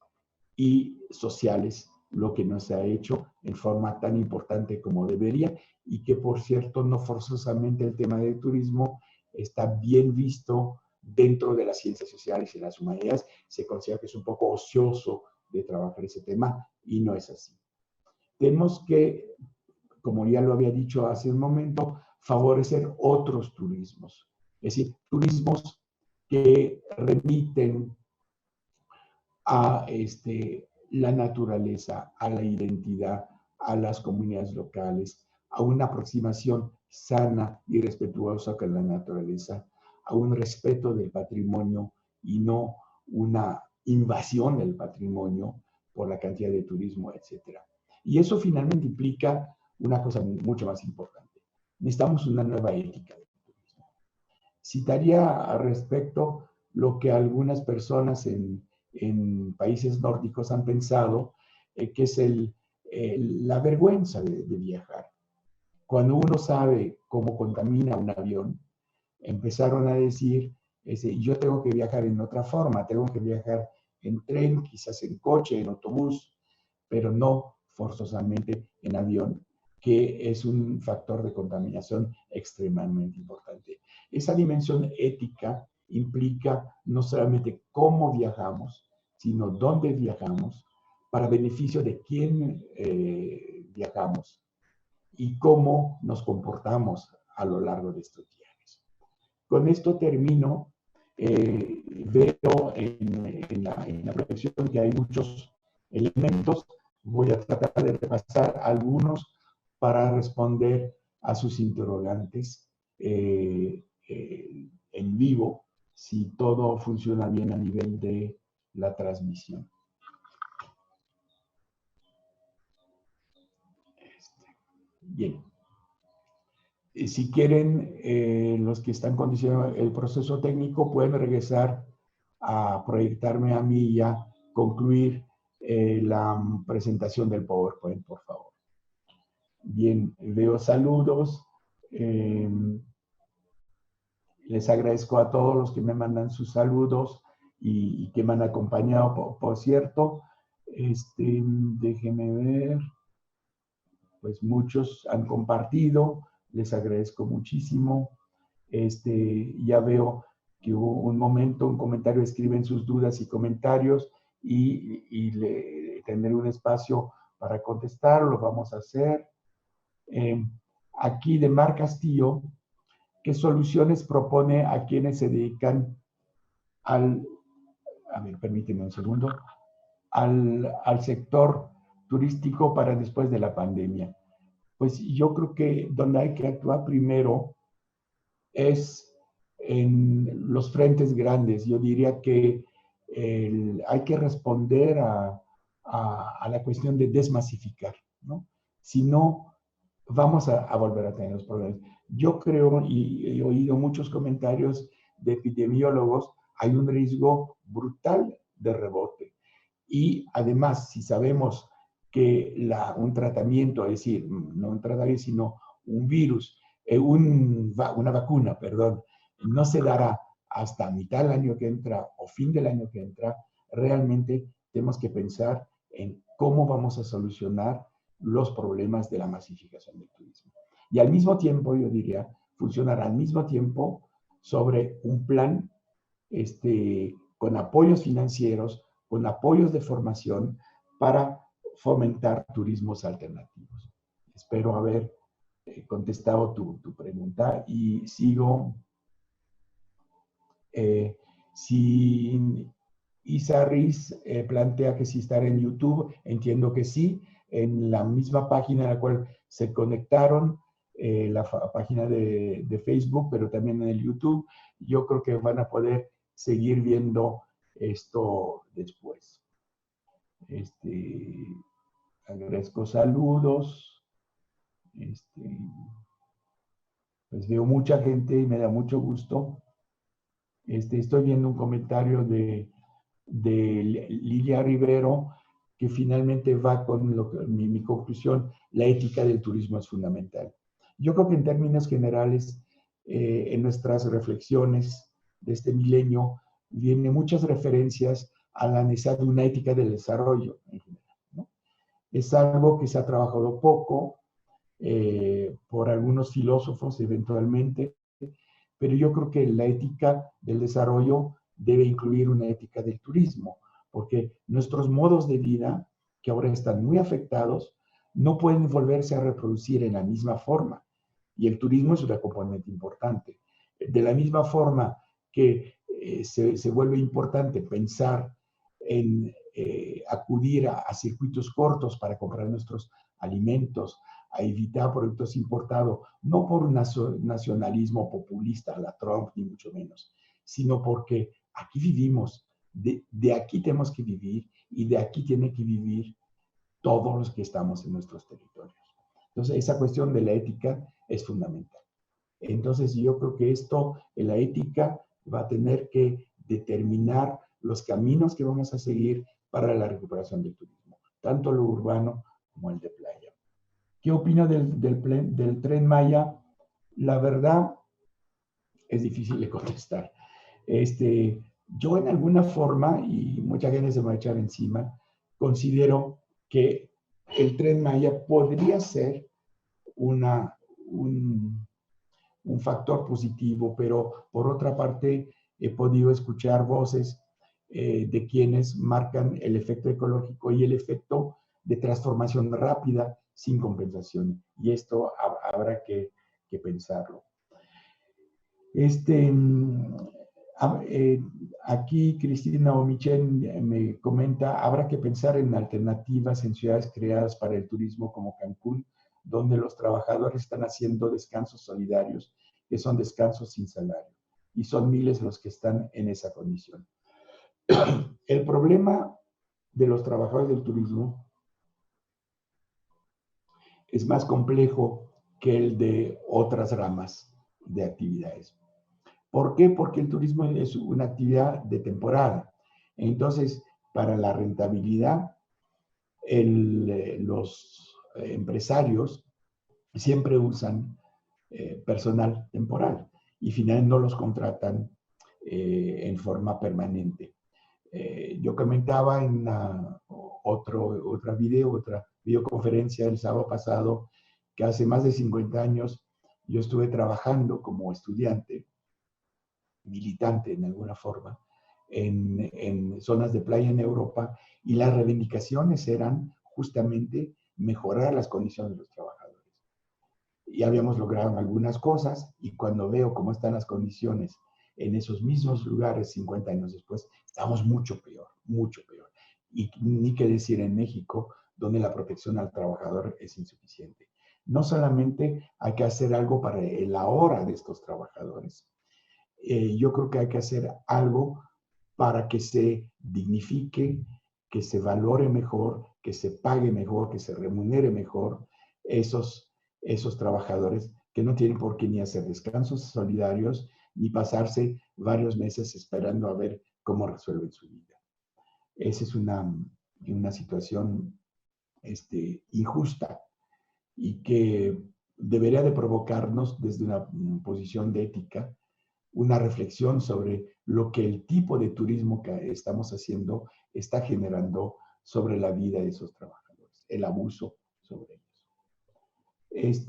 y sociales, lo que no se ha hecho en forma tan importante como debería, y que, por cierto, no forzosamente el tema del turismo está bien visto dentro de las ciencias sociales y las humanidades. Se considera que es un poco ocioso de trabajar ese tema y no es así. Tenemos que, como ya lo había dicho hace un momento, favorecer otros turismos, es decir, turismos que remiten a la naturaleza, a la identidad, a las comunidades locales, a una aproximación sana y respetuosa con la naturaleza, a un respeto del patrimonio y no una invasión del patrimonio por la cantidad de turismo, etc. Y eso finalmente implica una cosa mucho más importante. Necesitamos una nueva ética del turismo. Citaría al respecto lo que algunas personas en países nórdicos han pensado, que es la vergüenza de viajar. Cuando uno sabe cómo contamina un avión, empezaron a decir, yo tengo que viajar en otra forma, tengo que viajar en tren, quizás en coche, en autobús, pero no forzosamente en avión, que es un factor de contaminación extremadamente importante. Esa dimensión ética implica no solamente cómo viajamos, sino dónde viajamos, para beneficio de quién viajamos y cómo nos comportamos a lo largo de estos viajes. Con esto termino. Veo en la profesión que hay muchos elementos. Voy a tratar de repasar algunos para responder a sus interrogantes en vivo, si todo funciona bien a nivel de la transmisión. Bien. Si quieren, los que están condicionando el proceso técnico pueden regresar a proyectarme a mí y ya concluir la presentación del PowerPoint, por favor. Bien, veo saludos. Les agradezco a todos los que me mandan sus saludos y que me han acompañado, por cierto. Déjeme ver, pues muchos han compartido, les agradezco muchísimo. Ya veo que hubo un momento, un comentario, escriben sus dudas y comentarios y tendré un espacio para contestar, lo vamos a hacer. Aquí de Mar Castillo, ¿qué soluciones propone a quienes se dedican a ver, permíteme un segundo, al sector turístico para después de la pandemia? Pues yo creo que donde hay que actuar primero es en los frentes grandes. Yo diría que hay que responder a la cuestión de desmasificar, ¿no? Si no, vamos a volver a tener los problemas. Yo creo, y he oído muchos comentarios de epidemiólogos, hay un riesgo brutal de rebote. Y además, si sabemos que un tratamiento, es decir, no un tratamiento, sino un virus, una vacuna, perdón, no se dará hasta mitad del año que entra o fin del año que entra, realmente tenemos que pensar en cómo vamos a solucionar los problemas de la masificación del turismo. Y al mismo tiempo, yo diría, funcionar al mismo tiempo sobre un plan con apoyos financieros, con apoyos de formación para fomentar turismos alternativos. Espero haber contestado tu pregunta y sigo. Si Isa Riz plantea que si estará en YouTube, entiendo que sí, en la misma página en la cual se conectaron, la página de Facebook, pero también en el YouTube. Yo creo que van a poder seguir viendo esto después. Agradezco saludos. Pues veo mucha gente y me da mucho gusto. Estoy viendo un comentario de Lilia Rivero, que finalmente va con mi conclusión: la ética del turismo es fundamental. Yo creo que en términos generales, en nuestras reflexiones de este milenio, vienen muchas referencias a la necesidad de una ética del desarrollo en general, ¿no? Es algo que se ha trabajado poco por algunos filósofos eventualmente, pero yo creo que la ética del desarrollo debe incluir una ética del turismo, porque nuestros modos de vida, que ahora están muy afectados, no pueden volverse a reproducir en la misma forma. Y el turismo es una componente importante. De la misma forma que se vuelve importante pensar en acudir a circuitos cortos para comprar nuestros alimentos, a evitar productos importados, no por un nacionalismo populista a la Trump, ni mucho menos, sino porque aquí vivimos, de aquí tenemos que vivir y de aquí tienen que vivir todos los que estamos en nuestros territorios. Entonces, esa cuestión de la ética es fundamental. Entonces, yo creo que esto, la ética, va a tener que determinar los caminos que vamos a seguir para la recuperación del turismo, tanto lo urbano como el de playa. ¿Qué opina del Tren Maya? La verdad, es difícil de contestar. Yo en alguna forma, y mucha gente se me va a echar encima, considero que el Tren Maya podría ser un factor positivo, pero por otra parte he podido escuchar voces de quienes marcan el efecto ecológico y el efecto de transformación rápida sin compensación. Y esto habrá que pensarlo. Aquí Cristina Omichen me comenta: habrá que pensar en alternativas en ciudades creadas para el turismo como Cancún, donde los trabajadores están haciendo descansos solidarios, que son descansos sin salario, y son miles los que están en esa condición. El problema de los trabajadores del turismo es más complejo que el de otras ramas de actividades. ¿Por qué? Porque el turismo es una actividad de temporada. Entonces, para la rentabilidad, los empresarios siempre usan personal temporal y finalmente no los contratan en forma permanente. Yo comentaba en otra videoconferencia el sábado pasado que hace más de 50 años yo estuve trabajando como estudiante, militante en alguna forma, en zonas de playa en Europa, y las reivindicaciones eran justamente mejorar las condiciones de los trabajadores. Y habíamos logrado algunas cosas, y cuando veo cómo están las condiciones en esos mismos lugares 50 años después, estamos mucho peor, mucho peor. Y ni qué decir en México, donde la protección al trabajador es insuficiente. No solamente hay que hacer algo para el ahora de estos trabajadores, yo creo que hay que hacer algo para que se dignifique, que se valore mejor, que se pague mejor, que se remunere mejor esos trabajadores que no tienen por qué ni hacer descansos solidarios ni pasarse varios meses esperando a ver cómo resuelven su vida. Esa es una situación injusta y que debería de provocarnos desde una posición de ética una reflexión sobre lo que el tipo de turismo que estamos haciendo está generando sobre la vida de esos trabajadores, el abuso sobre ellos.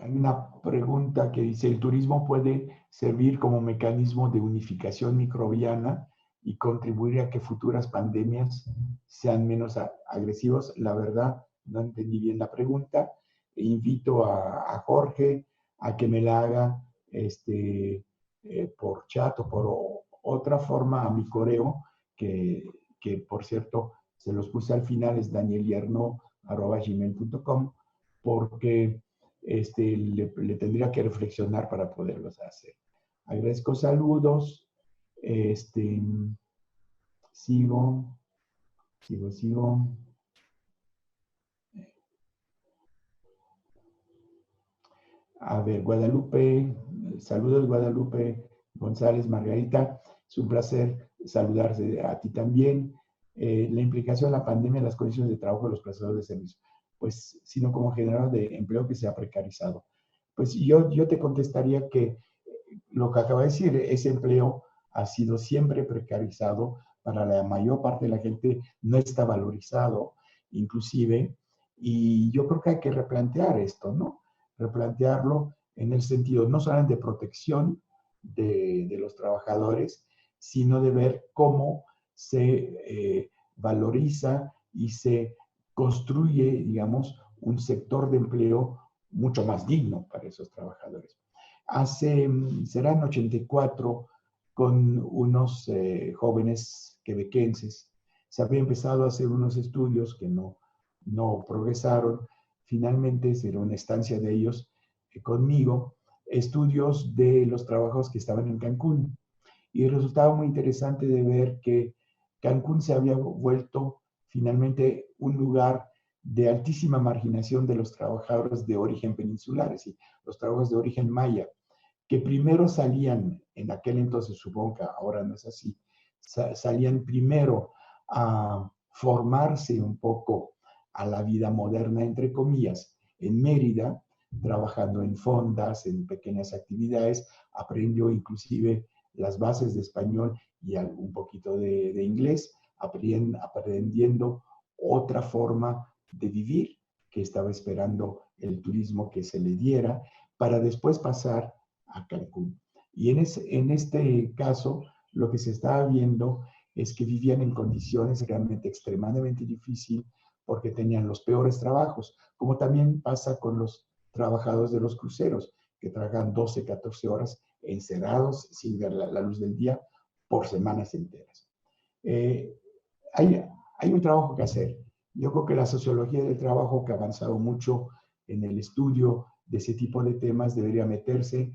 Hay una pregunta que dice, ¿el turismo puede servir como mecanismo de unificación microbiana y contribuir a que futuras pandemias sean menos agresivos? La verdad, no entendí bien la pregunta. Invito a Jorge a que me la haga por chat o por otra forma a mi correo, que por cierto se los puse al final, es danielierno@gmail.com, porque le tendría que reflexionar para poderlos hacer. Agradezco saludos. Sigo. A ver, Guadalupe, saludos Guadalupe González, Margarita, es un placer saludarte a ti también. La implicación de la pandemia en las condiciones de trabajo de los prestadores de servicios, pues, sino como generador de empleo que se ha precarizado. Pues yo te contestaría que lo que acaba de decir, ese empleo ha sido siempre precarizado, para la mayor parte de la gente no está valorizado, inclusive, y yo creo que hay que replantear esto, ¿no? Replantearlo en el sentido no solamente de protección de los trabajadores, sino de ver cómo se valoriza y se construye, digamos, un sector de empleo mucho más digno para esos trabajadores. Serán 84, con unos jóvenes quebequenses, se había empezado a hacer unos estudios que no progresaron. Finalmente será una estancia de ellos conmigo, estudios de los trabajos que estaban en Cancún. Y resultaba muy interesante de ver que Cancún se había vuelto finalmente un lugar de altísima marginación de los trabajadores de origen peninsular, es decir, los trabajadores de origen maya, que primero salían, en aquel entonces supongo que ahora no es así, salían primero a formarse un poco a la vida moderna, entre comillas, en Mérida, trabajando en fondas, en pequeñas actividades, aprendió inclusive las bases de español y un poquito de inglés, aprendiendo otra forma de vivir que estaba esperando el turismo que se le diera, para después pasar a Cancún. Y en este caso, lo que se estaba viendo es que vivían en condiciones realmente extremadamente difíciles, porque tenían los peores trabajos, como también pasa con los trabajadores de los cruceros, que trabajan 12, 14 horas encerrados sin ver la luz del día por semanas enteras. Eh, hay un trabajo que hacer. Yo creo que la sociología del trabajo, que ha avanzado mucho en el estudio de ese tipo de temas, debería meterse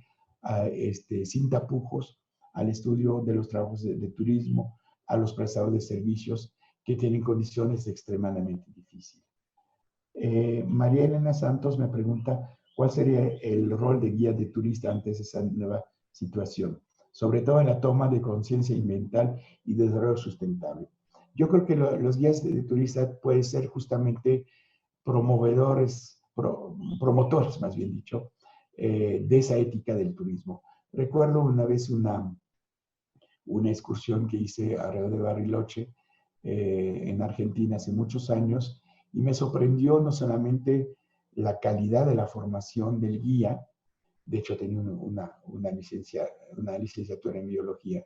sin tapujos al estudio de los trabajos de turismo, a los prestadores de servicios que tienen condiciones extremadamente difíciles. María Elena Santos me pregunta, ¿cuál sería el rol de guía de turista ante esa nueva situación? Sobre todo en la toma de conciencia ambiental y desarrollo sustentable. Yo creo que los guías de turista pueden ser justamente promotores más bien dicho, de esa ética del turismo. Recuerdo una vez una excursión que hice a Río de Bariloche, en Argentina hace muchos años, y me sorprendió no solamente la calidad de la formación del guía. De hecho tenía una licenciatura en biología,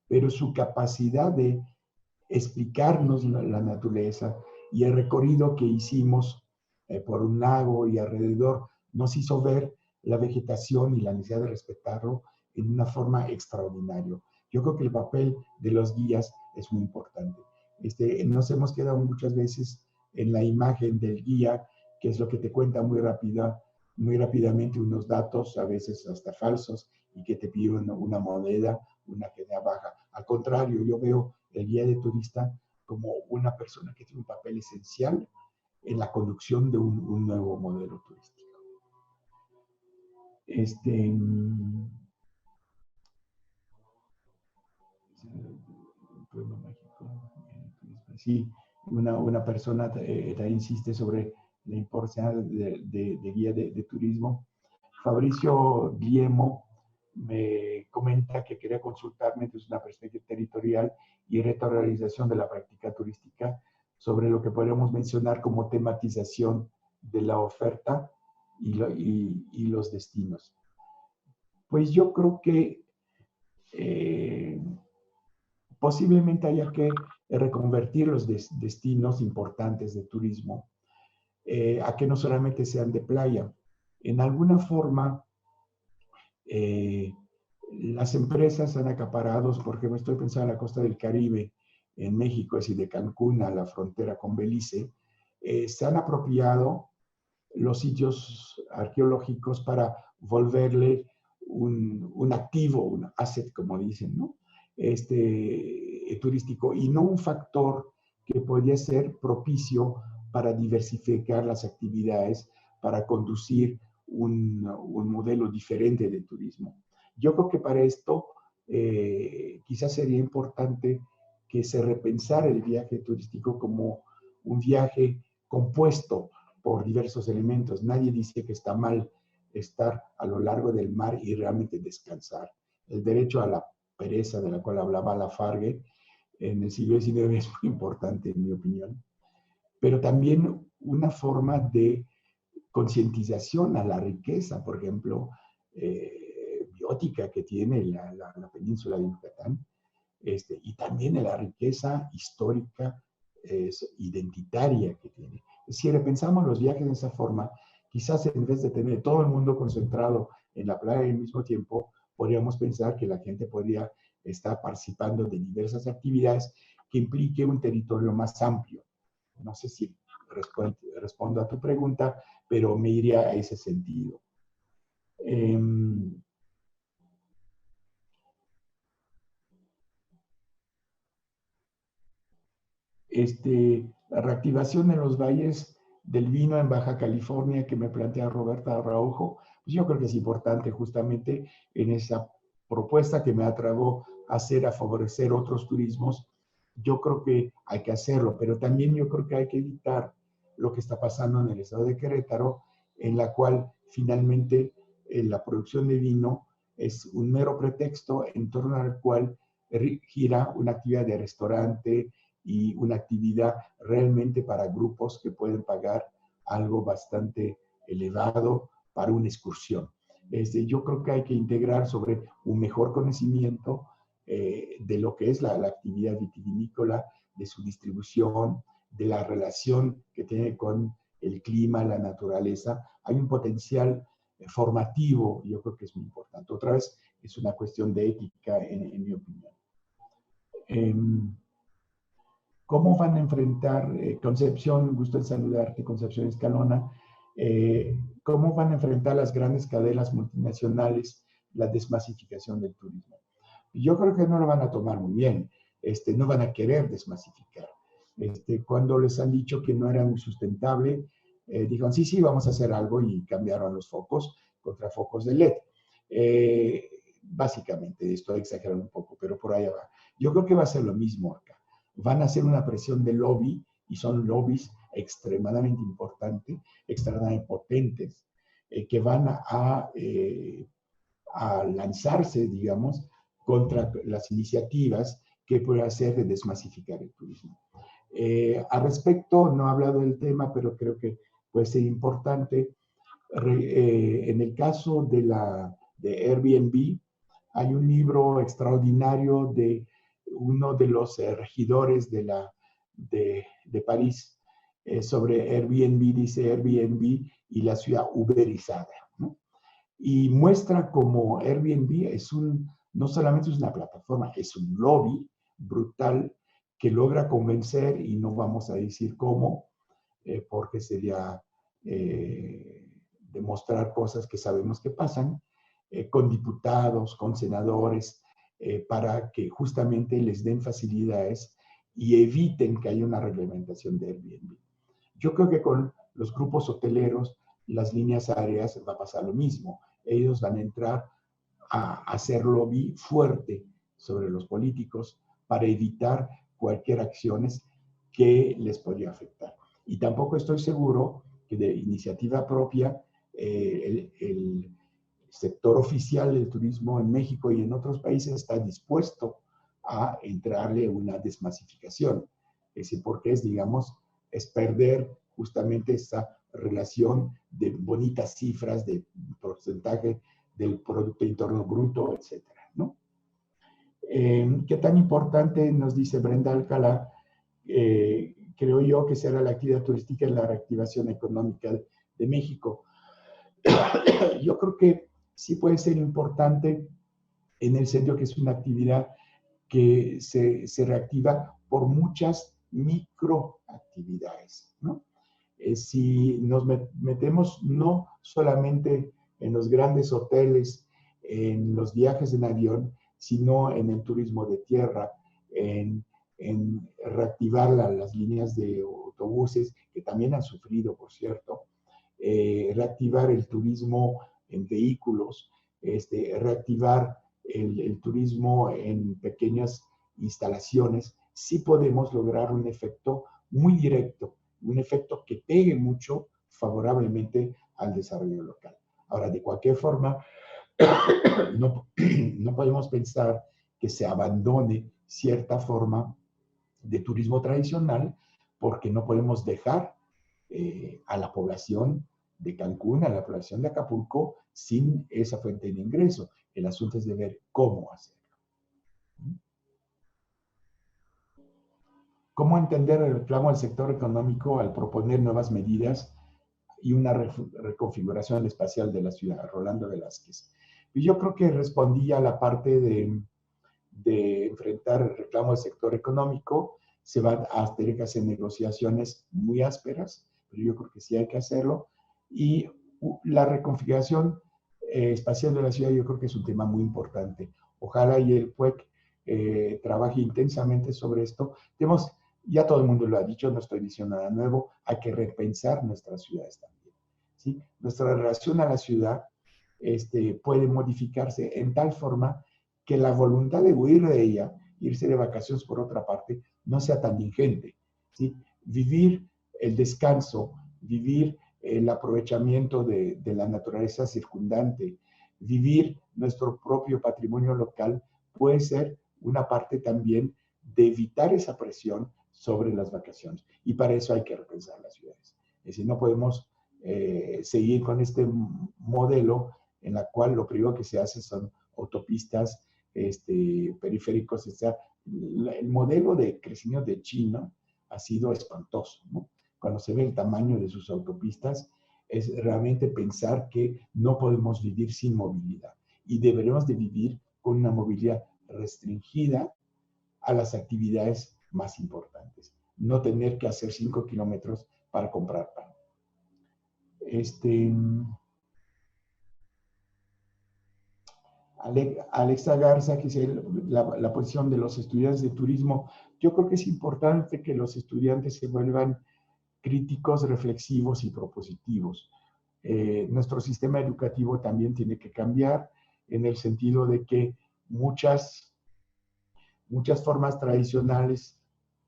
pero su capacidad de explicarnos la naturaleza y el recorrido que hicimos por un lago y alrededor nos hizo ver la vegetación y la necesidad de respetarlo en una forma extraordinaria. Yo creo que el papel de los guías es muy importante. Nos hemos quedado muchas veces en la imagen del guía, que es lo que te cuenta muy rápidamente unos datos, a veces hasta falsos, y que te pide una moneda, una que baja. Al contrario, yo veo el guía de turista como una persona que tiene un papel esencial en la conducción de un nuevo modelo turístico. Pueblo mágico, sí, una persona insiste sobre la importancia de guía de turismo. Fabricio Guillermo me comenta que quería consultarme desde una perspectiva territorial y retornalización de la práctica turística sobre lo que podríamos mencionar como tematización de la oferta y los destinos. Pues yo creo que posiblemente haya que reconvertir los destinos importantes de turismo a que no solamente sean de playa. En alguna forma, las empresas han acaparado, porque me estoy pensando en la costa del Caribe, en México, es decir, de Cancún a la frontera con Belice, se han apropiado los sitios arqueológicos para volverle un activo, un asset, como dicen, ¿no? Turístico, y no un factor que podría ser propicio para diversificar las actividades, para conducir un modelo diferente de turismo. Yo creo que para esto quizás sería importante que se repensara el viaje turístico como un viaje compuesto por diversos elementos. Nadie dice que está mal estar a lo largo del mar y realmente descansar. El derecho a la pereza de la cual hablaba Lafargue en el siglo XIX es muy importante, en mi opinión, pero también una forma de concientización a la riqueza, por ejemplo, biótica que tiene la península de Yucatán, y también a la riqueza histórica, identitaria que tiene. Si repensamos los viajes de esa forma, quizás en vez de tener todo el mundo concentrado en la playa al mismo tiempo, podríamos pensar que la gente podría estar participando de diversas actividades que implique un territorio más amplio. No sé si respondo a tu pregunta, pero me iría a ese sentido. La reactivación en los valles del vino en Baja California que me plantea Roberta Araujo, pues yo creo que es importante justamente en esa propuesta que me atragó hacer a favorecer otros turismos. Yo creo que hay que hacerlo, pero también yo creo que hay que evitar lo que está pasando en el estado de Querétaro, en la cual finalmente la producción de vino es un mero pretexto en torno al cual gira una actividad de restaurante, y una actividad realmente para grupos que pueden pagar algo bastante elevado para una excursión. Yo creo que hay que integrar sobre un mejor conocimiento de lo que es la actividad vitivinícola, de su distribución, de la relación que tiene con el clima, la naturaleza. Hay un potencial formativo, yo creo que es muy importante. Otra vez, es una cuestión de ética, en mi opinión. ¿Cómo van a enfrentar, Concepción, gusto en saludarte, Concepción Escalona, cómo van a enfrentar las grandes cadenas multinacionales la desmasificación del turismo? Yo creo que no lo van a tomar muy bien, no van a querer desmasificar. Cuando les han dicho que no era muy sustentable, dijeron, sí, sí, vamos a hacer algo y cambiaron los focos contra focos de LED. Básicamente, estoy exagerando un poco, pero por ahí va. Yo creo que va a ser lo mismo acá. Van a hacer una presión de lobby, y son lobbies extremadamente importantes, extremadamente potentes, que van a a lanzarse, digamos, contra las iniciativas que puede hacer de desmasificar el turismo. Al respecto, no he hablado del tema, pero creo que puede ser importante. En el caso de Airbnb, hay un libro extraordinario de uno de los regidores de París sobre Airbnb, dice Airbnb y la ciudad uberizada, ¿no? Y muestra cómo Airbnb no solamente es una plataforma, es un lobby brutal que logra convencer, y no vamos a decir cómo, porque sería demostrar cosas que sabemos que pasan, con diputados, con senadores, para que justamente les den facilidades y eviten que haya una reglamentación de Airbnb. Yo creo que con los grupos hoteleros, las líneas aéreas, va a pasar lo mismo. Ellos van a entrar a hacer lobby fuerte sobre los políticos para evitar cualquier acciones que les podría afectar. Y tampoco estoy seguro que de iniciativa propia el sector oficial del turismo en México y en otros países está dispuesto a entrarle una desmasificación. Porque digamos, es perder justamente esa relación de bonitas cifras, de porcentaje del Producto Interno Bruto, etcétera, ¿no? ¿Qué tan importante, nos dice Brenda Alcalá, creo yo que será la actividad turística en la reactivación económica de México? Yo creo que sí puede ser importante en el sentido que es una actividad que se reactiva por muchas microactividades, ¿no? Si nos metemos no solamente en los grandes hoteles, en los viajes en avión, sino en el turismo de tierra, en reactivar las líneas de autobuses, que también han sufrido, por cierto, reactivar el turismo en vehículos, reactivar el turismo en pequeñas instalaciones, sí podemos lograr un efecto muy directo, un efecto que pegue mucho favorablemente al desarrollo local. Ahora, de cualquier forma, no podemos pensar que se abandone cierta forma de turismo tradicional, porque no podemos dejar a la población de Cancún, a la población de Acapulco, sin esa fuente de ingreso. El asunto es de ver cómo hacerlo. ¿Cómo entender el reclamo del sector económico al proponer nuevas medidas y una reconfiguración espacial de la ciudad? Rolando Velázquez. Y yo creo que respondí a la parte de enfrentar el reclamo del sector económico. Se van a tener que hacer negociaciones muy ásperas, pero yo creo que sí hay que hacerlo. Y la reconfiguración espacial de la ciudad yo creo que es un tema muy importante. Ojalá y el PUEC trabaje intensamente sobre esto. Ya todo el mundo lo ha dicho, no estoy diciendo nada nuevo, hay que repensar nuestras ciudades también, ¿sí? Nuestra relación a la ciudad puede modificarse en tal forma que la voluntad de huir de ella, irse de vacaciones por otra parte, no sea tan ingente, ¿sí? Vivir el descanso, vivir el aprovechamiento de la naturaleza circundante, vivir nuestro propio patrimonio local, puede ser una parte también de evitar esa presión sobre las vacaciones. Y para eso hay que repensar las ciudades. Es decir, no podemos seguir con este modelo en la cual lo primero que se hace son autopistas, periféricos, etc. El modelo de crecimiento de China ha sido espantoso, ¿no? Cuando se ve el tamaño de sus autopistas, es realmente pensar que no podemos vivir sin movilidad y deberemos de vivir con una movilidad restringida a las actividades más importantes. No tener que hacer 5 kilómetros para comprar pan. Alexa Garza, que es la posición de los estudiantes de turismo. Yo creo que es importante que los estudiantes se vuelvan críticos, reflexivos y propositivos. Nuestro sistema educativo también tiene que cambiar en el sentido de que muchas formas tradicionales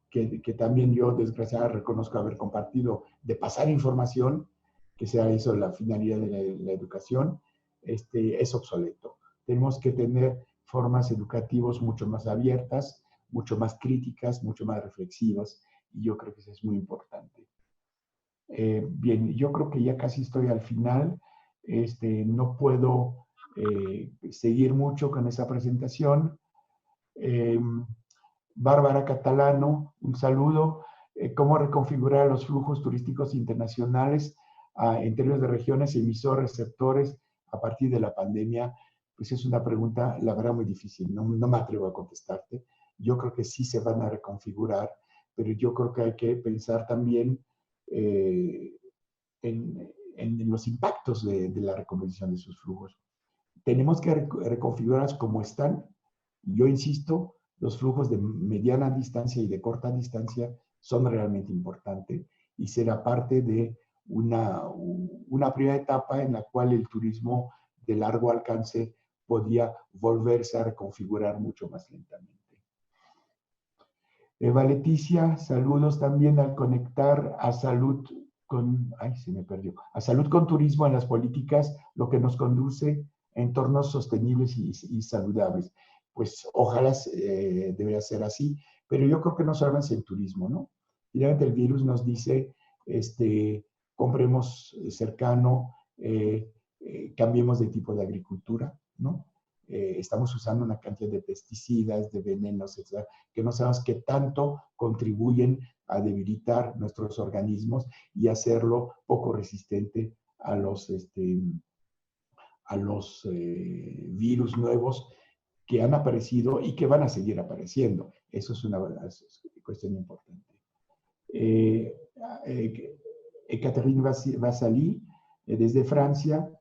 que también yo desgraciadamente reconozco haber compartido, de pasar información, que sea eso la finalidad de la educación, es obsoleto. tenemos que tener formas educativas mucho más abiertas, mucho más críticas, mucho más reflexivas, y yo creo que eso es muy importante. Bien, yo creo que ya casi estoy al final. No puedo seguir mucho con esa presentación. Bárbara Catalano, un saludo. ¿Cómo reconfigurar los flujos turísticos internacionales en términos de regiones, emisores, receptores a partir de la pandemia? Pues es una pregunta, la verdad, muy difícil. No me atrevo a contestarte. Yo creo que sí se van a reconfigurar, pero yo creo que hay que pensar también en, en los impactos de la recomposición de sus flujos. Tenemos que reconfigurarlas como están. Yo insisto, los flujos de mediana distancia y de corta distancia son realmente importantes y será parte de una primera etapa en la cual el turismo de largo alcance podría volverse a reconfigurar mucho más lentamente. Eva Leticia, saludos también al conectar a salud con, ay, se me perdió, a salud con turismo en las políticas, lo que nos conduce a entornos sostenibles y saludables. Pues ojalá debería ser así, pero yo creo que no solamente en turismo, ¿no? Finalmente el virus nos dice, compremos cercano, cambiemos de tipo de agricultura, ¿no? Estamos usando una cantidad de pesticidas, de venenos, etcétera, que no sabemos qué tanto contribuyen a debilitar nuestros organismos y hacerlo poco resistente a los virus nuevos que han aparecido y que van a seguir apareciendo. Eso es una cuestión importante. Catherine Vasali, desde Francia,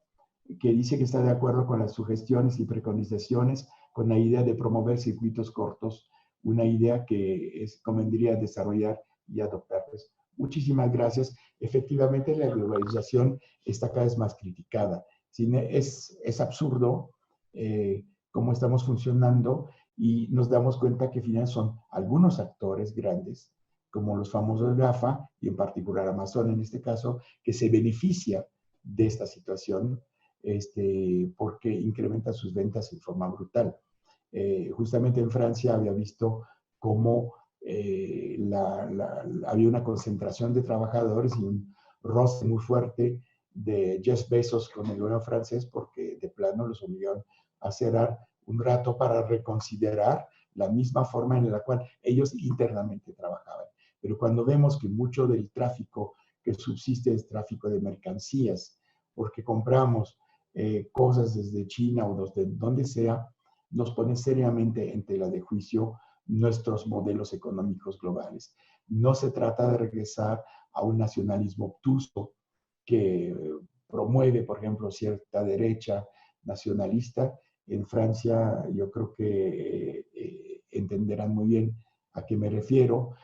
que dice que está de acuerdo con las sugestiones y preconizaciones con la idea de promover circuitos cortos, una idea que convendría desarrollar y adoptar. Pues, muchísimas gracias. Efectivamente, la globalización está cada vez más criticada. Es absurdo cómo estamos funcionando y nos damos cuenta que finalmente son algunos actores grandes, como los famosos GAFA, y en particular Amazon en este caso, que se beneficia de esta situación porque incrementa sus ventas en forma brutal. Justamente en Francia había visto cómo había una concentración de trabajadores y un roce muy fuerte de Jeff Bezos con el gobierno francés porque de plano los obligaron a cerrar un rato para reconsiderar la misma forma en la cual ellos internamente trabajaban. Pero cuando vemos que mucho del tráfico que subsiste es tráfico de mercancías, porque compramos cosas desde China o desde donde sea, nos pone seriamente en tela de juicio nuestros modelos económicos globales. No se trata de regresar a un nacionalismo obtuso que promueve, por ejemplo, cierta derecha nacionalista. En Francia yo creo que entenderán muy bien a qué me refiero,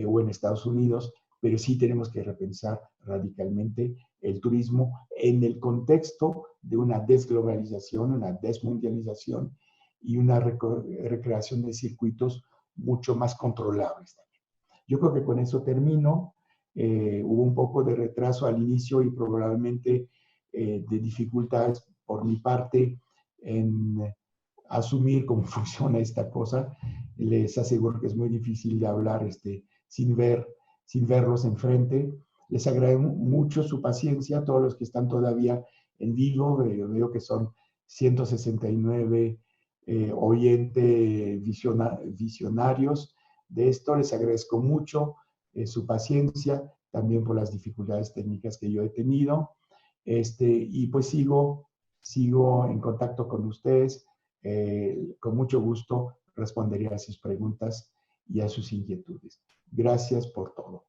o en Estados Unidos, pero sí tenemos que repensar radicalmente el turismo en el contexto de una desglobalización, una desmundialización y una recreación de circuitos mucho más controlables también. Yo creo que con eso termino. Hubo un poco de retraso al inicio y probablemente de dificultades por mi parte en asumir cómo funciona esta cosa. Les aseguro que es muy difícil de hablar sin verlos enfrente. Les agradezco mucho su paciencia a todos los que están todavía en vivo. Veo que son 169 oyentes visionarios de esto. Les agradezco mucho su paciencia, también por las dificultades técnicas que yo he tenido. Y pues sigo en contacto con ustedes. Con mucho gusto respondería a sus preguntas y a sus inquietudes. Gracias por todo.